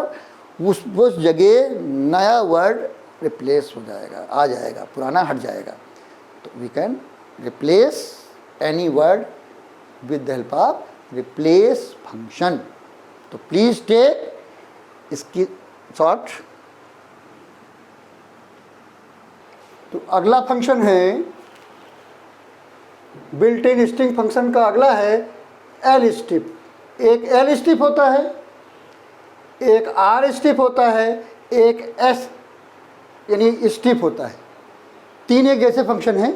उस जगह नया वर्ड रिप्लेस हो जाएगा, आ जाएगा, पुराना हट जाएगा। तो we can replace any word with the help of replace function। तो प्लीज टेक इसकी शॉर्ट। तो अगला फंक्शन है बिल्ट इन स्ट्रिंग फंक्शन का अगला है एल स्ट्रिप। एक एल स्ट्रिप होता है, एक आर स्ट्रिप होता है, एक एस यानी स्ट्रिप होता है। तीन एक जैसे फंक्शन हैं।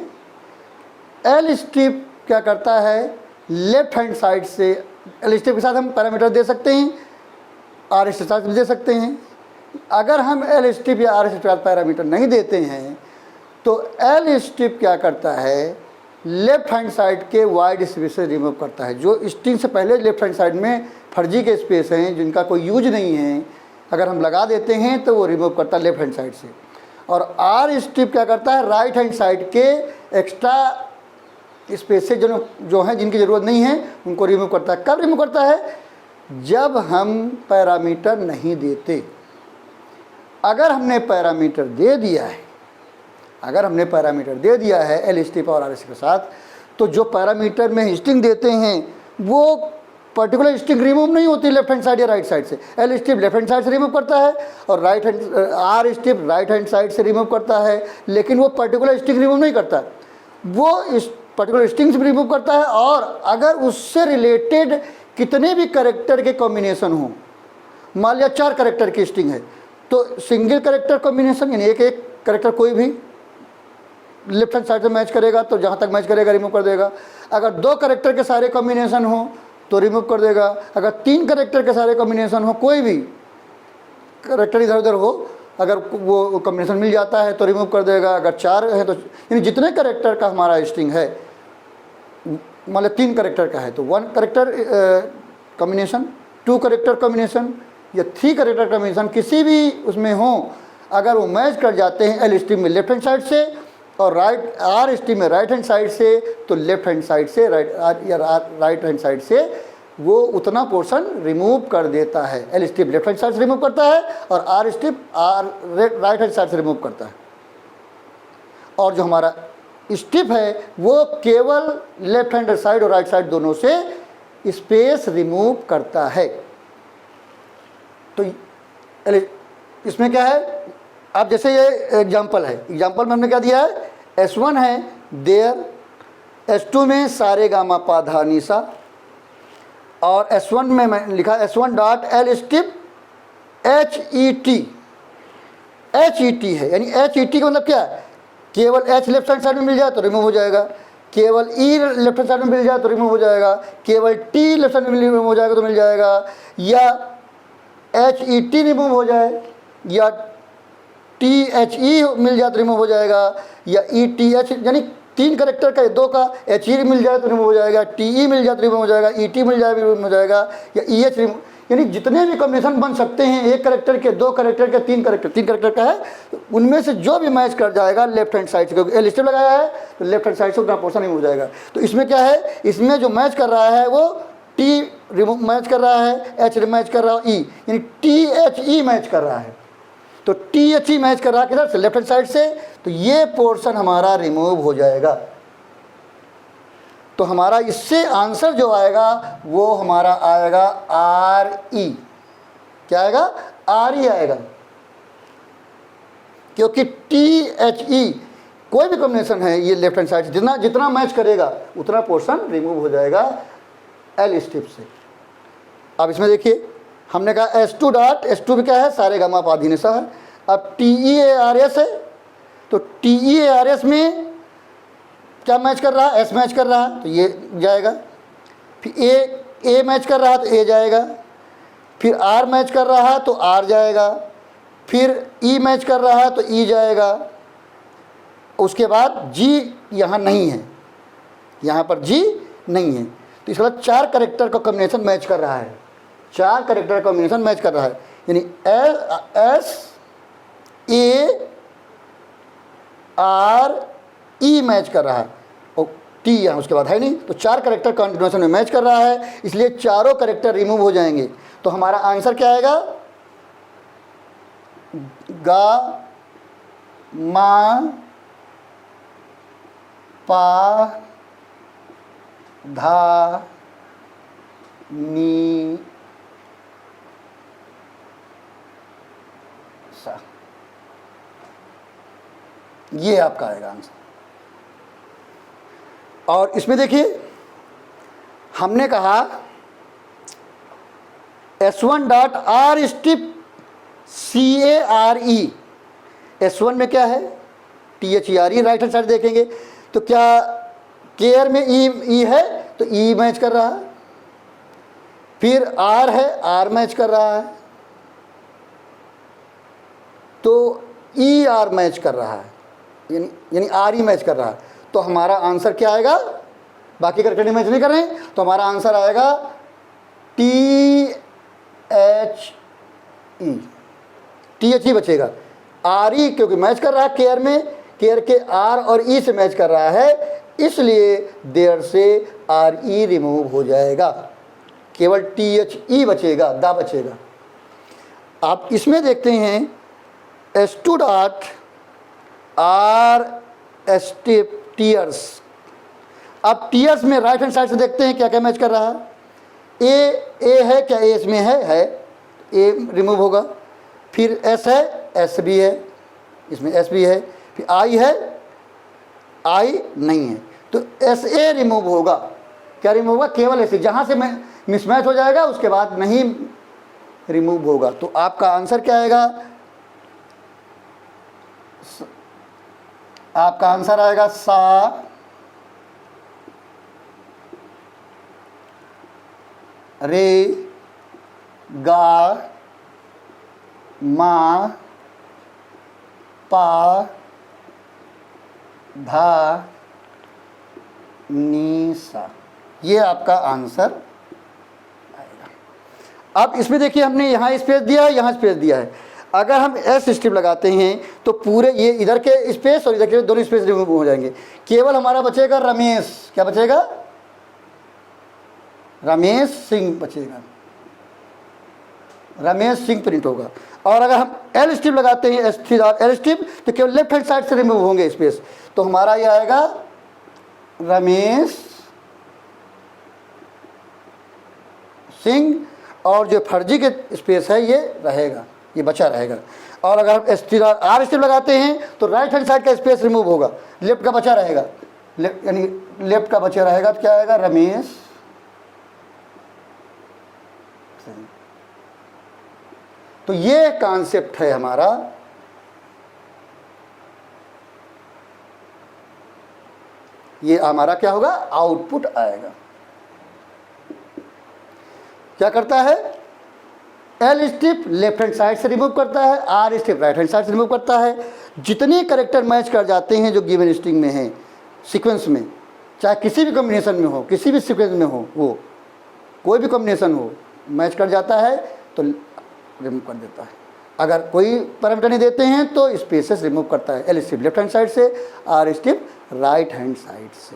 एल स्ट्रिप क्या करता है, लेफ्ट हैंड साइड से एल स्ट्रिप के साथ हम पैरामीटर दे सकते हैं, आर स्ट्रिप के साथ भी दे सकते हैं। अगर हम एल स्ट्रिप या आर स्ट्रिप के साथ पैरामीटर नहीं देते हैं तो एल स्ट्रिप क्या करता है, लेफ्ट हैंड साइड के वाइड स्पेस से रिमूव करता है। जो स्ट्रिंग से पहले लेफ्ट हैंड साइड में फर्जी के स्पेस हैं जिनका कोई यूज नहीं है, अगर हम लगा देते हैं तो वो रिमूव करता है लेफ्ट हैंड साइड से। और आर स्ट्रिप क्या करता है, राइट हैंड साइड के एक्स्ट्रा स्पेस से जो है जिनकी ज़रूरत नहीं है उनको रिमूव करता है। कब रिमूव करता है, जब हम पैरामीटर नहीं देते। अगर हमने पैरामीटर दे दिया है, अगर हमने पैरामीटर दे दिया है एल स्ट्रिप और आर स्ट्रिप के साथ, तो जो पैरामीटर में स्ट्रिंग देते हैं वो पर्टिकुलर स्ट्रिंग रिमूव नहीं होती लेफ्ट हैंड साइड या राइट साइड से। L strip left hand side से रिमूव करता है और right hand R strip right hand side से रिमूव करता है, लेकिन वो पर्टिकुलर स्ट्रिंग रिमूव नहीं करता, वो इस पर्टिकुलर स्ट्रिंग्स भी रिमूव करता है। और अगर उससे रिलेटेड कितने भी कैरेक्टर के कॉम्बिनेशन हो, मान लिया 4 कैरेक्टर की स्ट्रिंग है तो सिंगल कैरेक्टर कॉम्बिनेशन यानी एक एक कैरेक्टर कोई भी लेफ्ट हैंड साइड से मैच करेगा तो जहाँ तक मैच करेगा रिमूव कर देगा। अगर 2 कैरेक्टर के सारे कॉम्बिनेशन हो तो रिमूव कर देगा। अगर 3 कैरेक्टर के सारे कॉम्बिनेशन हो, कोई भी कैरेक्टर इधर उधर हो, अगर वो कॉम्बिनेशन मिल जाता है तो रिमूव कर देगा। अगर 4 है तो यानी जितने कैरेक्टर का हमारा स्ट्रिंग है, मतलब 3 कैरेक्टर का है तो 1 कैरेक्टर कॉम्बिनेशन, 2 कैरेक्टर कॉम्बिनेशन या 3 कैरेक्टर कॉम्बिनेशन किसी भी उसमें हो, अगर वो मैच कर जाते हैं एल स्ट्रिप में लेफ्ट हैंड साइड से और राइट आर स्ट्रिप में राइट हैंड साइड से, तो लेफ्ट हैंड साइड से राइट हैंड साइड से वो उतना पोर्शन रिमूव कर देता है। L strip left hand side से रिमूव करता है और R strip right hand side से रिमूव करता है। और जो हमारा स्ट्रिप है वो केवल लेफ्ट हैंड साइड और राइट साइड दोनों से स्पेस रिमूव करता है। तो इसमें क्या है, अब जैसे ये एग्जांपल है, एग्जांपल में हमने क्या दिया है, S1 है देयर, S2 में सारे गामा पा धा नी सा, और S1 में मैंने लिखा S1 dot L strip HET है, यानी HET का मतलब क्या है, केवल H लेफ्ट हैंड साइड में मिल जाए तो रिमूव हो जाएगा, केवल E लेफ्ट हैंड साइड में मिल जाए तो रिमूव हो जाएगा, केवल T लेफ्ट हैंड में रिमूव हो जाएगा तो मिल जाएगा, या HET रिमूव हो जाए, या THE मिल जाए तो रिमूव हो जाएगा, या ETH, यानी 3 करेक्टर का 2 का HE मिल जाए तो रिमूव हो जाएगा, TE मिल जाए तो रिमूव हो जाएगा, ET मिल जाए तो रिमूव हो जाएगा, या EH रिमूव, यानी जितने भी कॉम्बिनेशन बन सकते हैं, 1 करेक्टर के, 2 करेक्टर के, 3 करेक्टर का है, उनमें से जो भी मैच कर जाएगा लेफ्ट हैंड साइड से, क्योंकि एल स्ट्रिप लगाया है तो लेफ्ट हैंड साइड से उतना पोर्शन रिमूव हो जाएगा। तो इसमें क्या है, इसमें जो मैच कर रहा है वो T रिमूव मैच कर रहा है, H मैच कर रहा है, E यानी THE मैच कर रहा है। तो THE मैच कर रहा है किधर से, लेफ्ट हैंड साइड से, तो ये पोर्शन हमारा रिमूव हो जाएगा। तो हमारा इससे आंसर जो आएगा वो हमारा आएगा RE, क्या आएगा, RE आएगा, क्योंकि THE कोई भी कॉम्बिनेशन है ये लेफ्ट हैंड साइड से जितना मैच करेगा उतना पोर्शन रिमूव हो जाएगा एल स्ट्रिप से। अब इसमें देखिए हमने कहा S2 डॉट, S2 में क्या है, सारे गामा पा धी नी सा है। अब TEARS है, तो TEARS में क्या मैच कर रहा है, S मैच कर रहा है तो ये जाएगा, फिर A मैच कर रहा है तो A जाएगा, फिर R मैच कर रहा है तो R जाएगा, फिर E मैच कर रहा है तो E जाएगा, उसके बाद G यहाँ नहीं है, यहाँ पर G नहीं है, तो इसका 4 करेक्टर का कॉम्बिनेशन मैच कर रहा है, 4 करेक्टर का कॉम्बिनेशन मैच कर रहा है, यानी S A R E match कर रहा है और T यहाँ उसके बाद है नहीं, तो 4 करेक्टर कॉम्बिनेशन में मैच कर रहा है, इसलिए चारों करेक्टर रिमूव हो जाएंगे। तो हमारा आंसर क्या आएगा, गा मा पा धा नी सा, ये आपका आएगा आंसर। और इसमें देखिए हमने कहा S1 dot are strip CARE, S1 में क्या है, THERE, राइट हैंड साइड देखेंगे तो क्या केयर में E है तो E मैच कर रहा है, फिर R है, R मैच कर रहा है, तो ER मैच कर रहा है, यानी RE मैच कर रहा है। तो हमारा आंसर क्या आएगा, बाकी करेक्टर मैच नहीं कर रहे हैं, तो हमारा आंसर आएगा THE बचेगा, RE क्योंकि मैच कर रहा है केयर में, केयर के R और E से मैच कर रहा है, इसलिए देयर से RE रिमूव हो जाएगा, केवल THE बचेगा, दा बचेगा। आप इसमें देखते हैं S2 dot R strip tears. अब टीयर्स में राइट हैंड साइड से देखते हैं क्या क्या मैच कर रहा है, ए है, क्या ए इसमें है, ए रिमूव होगा, फिर S है, S भी है, इसमें S भी है, फिर I है, I नहीं है, तो SA रिमूव होगा, क्या रिमूव होगा, केवल ऐसे जहाँ से मिसमैच हो जाएगा उसके बाद नहीं रिमूव होगा। तो आपका आंसर क्या आएगा, आपका आंसर आएगा सा रे गा मा पा धा नी सा, ये आपका आंसर आएगा। अब इसमें देखिए हमने यहाँ स्पेस दिया है, यहाँ स्पेस दिया है। अगर हम एस स्ट्रिप लगाते हैं तो पूरे ये इधर के स्पेस और इधर के दोनों स्पेस रिमूव हो जाएंगे, केवल हमारा बचेगा रमेश। क्या बचेगा? रमेश सिंह बचेगा, रमेश सिंह प्रिंट होगा। और अगर हम एल स्ट्रिप लगाते हैं, एल स्ट्रिप, तो केवल लेफ्ट हैंड साइड से रिमूव होंगे स्पेस, तो हमारा ये आएगा रमेश सिंह, और जो फर्जी के स्पेस है ये रहेगा, ये बचा रहेगा। और अगर हम आर स्ट्रिप लगाते हैं तो राइट हैंड साइड का स्पेस रिमूव होगा, लेफ्ट का बचा रहेगा, यानी लेफ्ट का बचा रहेगा, तो क्या आएगा? रमेश। तो ये कॉन्सेप्ट है हमारा। ये हमारा क्या होगा? आउटपुट आएगा। क्या करता है? L strip left hand side से रिमूव करता है, R strip right hand side से रिमूव करता है। जितने कैरेक्टर मैच कर जाते हैं जो गिवन स्ट्रिंग में है, सीक्वेंस में, चाहे किसी भी कॉम्बिनेशन में हो, किसी भी सीक्वेंस में हो, वो कोई भी कॉम्बिनेशन हो, मैच कर जाता है तो रिमूव कर देता है। अगर कोई पैरामीटर नहीं देते हैं तो स्पेसेस रिमूव करता है। L strip left hand side से, r strip right hand side से।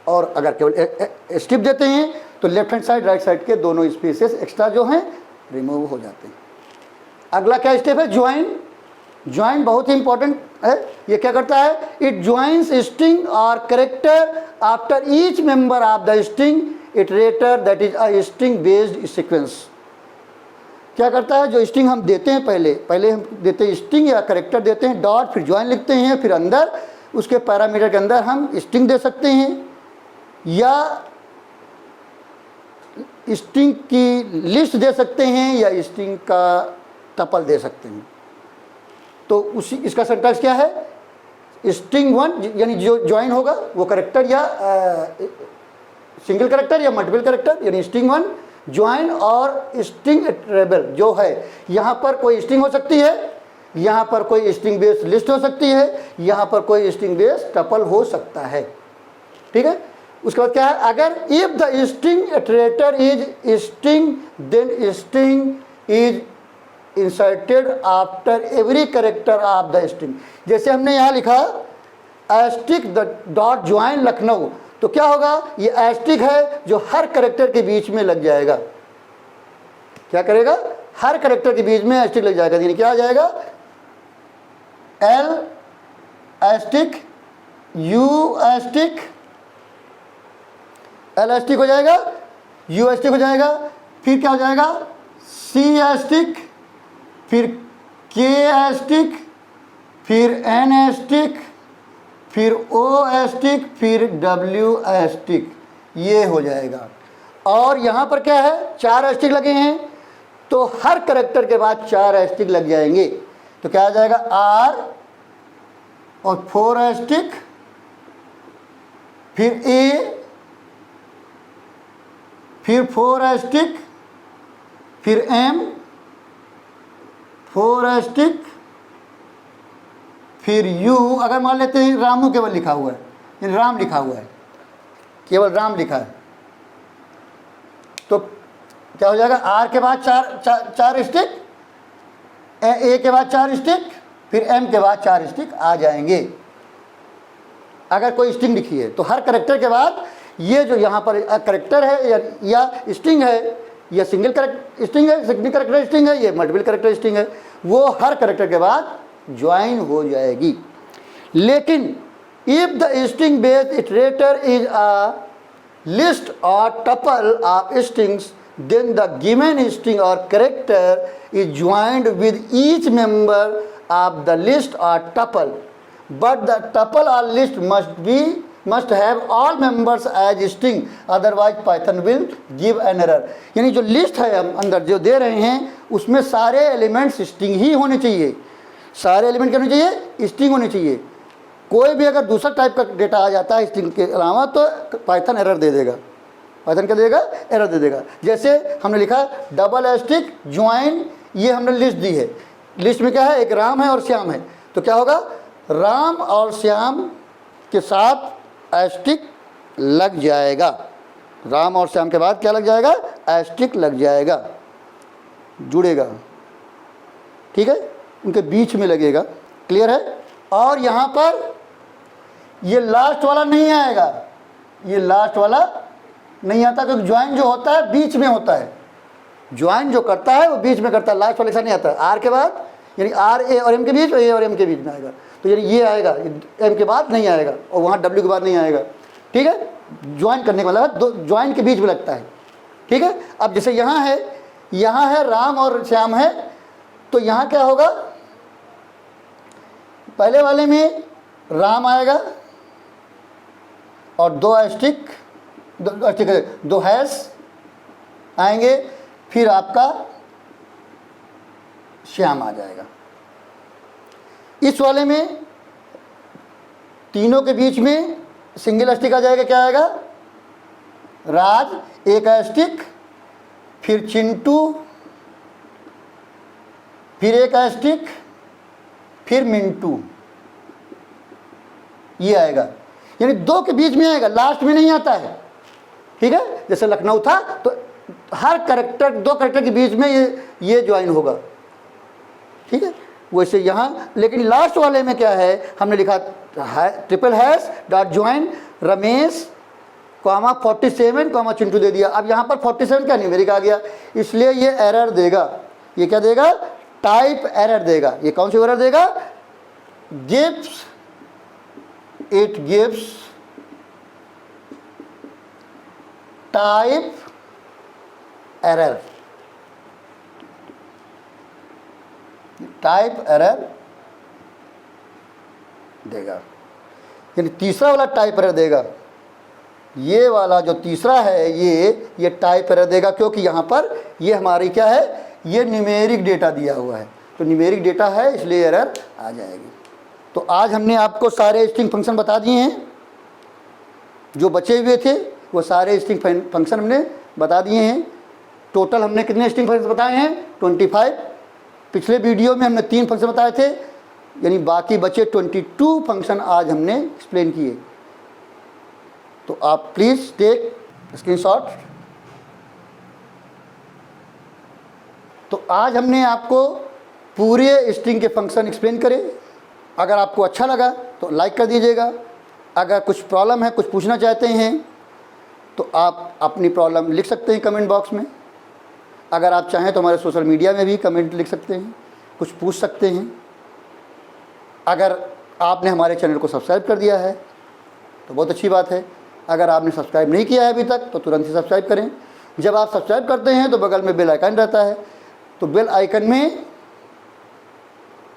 और अगर केवल स्ट्रिप देते हैं तो left hand side right side के दोनों स्पेसेस एक्स्ट्रा जो हैं रिमूव हो जाते हैं। अगला क्या स्टेप है? ज्वाइन। ज्वाइन बहुत ही इंपॉर्टेंट है। ये क्या करता है? इट ज्वाइंस स्ट्रिंग और character after each member of the string iterator that is a string based sequence. क्या करता है? जो स्ट्रिंग हम देते हैं, पहले हम देते हैं स्ट्रिंग या कैरेक्टर देते हैं, डॉट, फिर ज्वाइन लिखते हैं, फिर अंदर उसके पैरामीटर के अंदर हम स्ट्रिंग दे सकते हैं या स्ट्रिंग की लिस्ट दे सकते हैं या स्ट्रिंग का टपल दे सकते हैं। तो उसी इसका सिंटैक्स क्या है? स्ट्रिंग वन, यानी जो ज्वाइन होगा वो कैरेक्टर या सिंगल कैरेक्टर या मल्टीपल कैरेक्टर, यानी स्ट्रिंग वन ज्वाइन, और स्ट्रिंग इटरेबल जो है, यहाँ पर कोई स्ट्रिंग हो सकती है, यहाँ पर कोई स्ट्रिंग बेस्ड लिस्ट हो सकती है, यहाँ पर कोई स्ट्रिंग बेस्ड टपल हो सकता है। ठीक है। उसके बाद क्या है? अगर if the string iterator is string then string is inserted after every character of the string. जैसे हमने यहाँ लिखा asterisk the dot join Lucknow, तो क्या होगा? ये एस्टिक है जो हर कैरेक्टर के बीच में लग जाएगा। क्या करेगा? हर कैरेक्टर के बीच में एस्टिक लग जाएगा, यानी क्या आ जाएगा? L asterisk, you asterisk, L asterisk हो जाएगा, यू एस्टिक हो जाएगा, फिर क्या हो जाएगा? सी एस्टिक, फिर के एस्टिक, फिर एन एस्टिक, फिर ओ एस्टिक, फिर डब्ल्यू एस्टिक, ये हो जाएगा। और यहाँ पर क्या है? 4 एस्टिक लगे हैं, तो हर कैरेक्टर के बाद 4 एस्टिक लग जाएंगे, तो क्या आ जाएगा? आर और 4 एस्टिक, फिर ए, फिर 4 एस्टिक, फिर एम, 4 एस्टिक, फिर यू। अगर मान लेते हैं रामू केवल लिखा हुआ है, राम लिखा हुआ है, केवल राम लिखा है, तो क्या हो जाएगा? आर के बाद 4 स्टिक, ए के बाद 4 स्टिक, फिर एम के बाद 4 स्टिक आ जाएंगे। अगर कोई स्ट्रिंग लिखी है तो हर कैरेक्टर के बाद ये जो यहाँ पर कैरेक्टर है या स्ट्रिंग है, या सिंगल कैरेक्टर स्ट्रिंग है, सिंगल कैरेक्टर स्ट्रिंग है, ये मल्टीपल कैरेक्टर स्ट्रिंग है, वो हर कैरेक्टर के बाद ज्वाइन हो जाएगी। लेकिन if the string based iterator is a list और tuple of strings, then the given string or character is joined with each member of the list or tuple, but the tuple or list must have all members as string, otherwise Python will give an error। यानी जो लिस्ट है हम अंदर जो दे रहे हैं उसमें सारे एलिमेंट्स स्ट्रिंग ही होने चाहिए, सारे एलिमेंट क्या होने चाहिए? स्ट्रिंग होने चाहिए। कोई भी अगर दूसरा टाइप का डेटा आ जाता है स्ट्रिंग के अलावा तो पाइथन एरर दे देगा। पाइथन क्या देगा? एरर दे देगा। जैसे हमने लिखा डबल एस्टिक ज्वाइन, ये हमने लिस्ट दी है, लिस्ट में क्या है? एक राम है और श्याम है, तो क्या होगा? राम और श्याम के साथ एस्टिक लग जाएगा, राम और श्याम के बाद क्या लग जाएगा? एस्टिक लग जाएगा, जुड़ेगा। ठीक है, उनके बीच में लगेगा। क्लियर है। और यहाँ पर ये लास्ट वाला नहीं आएगा, ये लास्ट वाला नहीं आता, क्योंकि ज्वाइन जो होता है बीच में होता है। ज्वाइन जो करता है वो बीच में करता है, लास्ट वाले के साथ नहीं आता। आर के बाद यानी आर ए और एम के बीच, ए और एम के बीच में आएगा, तो यानी ये आएगा, एम के बाद नहीं आएगा और वहाँ डब्ल्यू के बाद नहीं आएगा। ठीक है, ज्वाइन करने का मतलब दो ज्वाइन के बीच में लगता है। ठीक है, अब जैसे यहाँ है राम और श्याम है, तो यहाँ क्या होगा, पहले वाले में राम आएगा और दो हैश आएंगे, फिर आपका श्याम आ जाएगा। इस वाले में तीनों के बीच में सिंगल स्टिक आ जाएगा, क्या आएगा, राज, एक स्टिक, फिर चिंटू, फिर एक स्टिक, फिर मिंटू, ये आएगा। यानी दो के बीच में आएगा, लास्ट में नहीं आता है। ठीक है, जैसे लखनऊ था तो हर करेक्टर, दो करेक्टर के बीच में ये ज्वाइन होगा। ठीक है, वैसे यहाँ, लेकिन लास्ट वाले में क्या है, हमने लिखा है triple hash dot join Ramesh comma 47 comma Chintu दे दिया। अब यहाँ पर 47 का न्यूमेरिक आ गया, इसलिए ये एरर देगा। ये क्या देगा, टाइप एरर देगा। ये कौन सी एरर देगा, it gives type error, type error देगा। यानी तीसरा वाला टाइप एरर देगा। ये वाला जो तीसरा है ये टाइप एरर देगा, क्योंकि यहाँ पर ये हमारी क्या है, ये न्यूमेरिक डेटा दिया हुआ है, तो न्यूमेरिक डेटा है इसलिए एरर आ जाएगी। तो आज हमने आपको सारे स्ट्रिंग फंक्शन बता दिए हैं, जो बचे हुए थे वो सारे स्ट्रिंग फंक्शन हमने बता दिए हैं। टोटल हमने कितने स्ट्रिंग फंक्शन बताए हैं, 25। पिछले वीडियो में हमने 3 फंक्शन बताए थे, यानी बाकी बचे 22 फंक्शन आज हमने एक्सप्लेन किए। तो आप प्लीज़ टेक स्क्रीनशॉट। तो आज हमने आपको पूरे स्ट्रिंग के फंक्शन एक्सप्लेन करे। अगर आपको अच्छा लगा तो लाइक कर दीजिएगा। अगर कुछ प्रॉब्लम है, कुछ पूछना चाहते हैं, तो आप अपनी प्रॉब्लम लिख सकते हैं कमेंट बॉक्स में। अगर आप चाहें तो हमारे सोशल मीडिया में भी कमेंट लिख सकते हैं, कुछ पूछ सकते हैं। अगर आपने हमारे चैनल को सब्सक्राइब कर दिया है तो बहुत अच्छी बात है। अगर आपने सब्सक्राइब नहीं किया है अभी तक तो तुरंत ही सब्सक्राइब करें। जब आप सब्सक्राइब करते हैं तो बगल में बेल आइकन रहता है, तो बेल आइकन में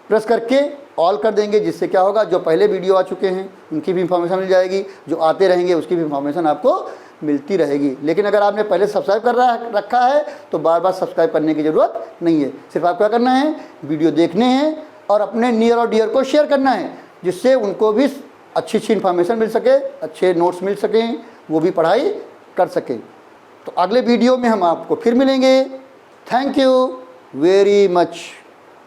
प्रेस करके ऑल कर देंगे, जिससे क्या होगा, जो पहले वीडियो आ चुके हैं उनकी भी इंफॉर्मेशन मिल जाएगी, जो आते रहेंगे उसकी भी इंफॉर्मेशन आपको मिलती रहेगी। लेकिन अगर आपने पहले सब्सक्राइब कर रखा है तो बार बार सब्सक्राइब करने की ज़रूरत नहीं है। सिर्फ आप क्या करना है, वीडियो देखने हैं और अपने नियर और डियर को शेयर करना है, जिससे उनको भी अच्छी इन्फॉर्मेशन मिल सके, अच्छे नोट्स मिल सकें, वो भी पढ़ाई कर सकें। तो अगले वीडियो में हम आपको फिर मिलेंगे। Thank you very much.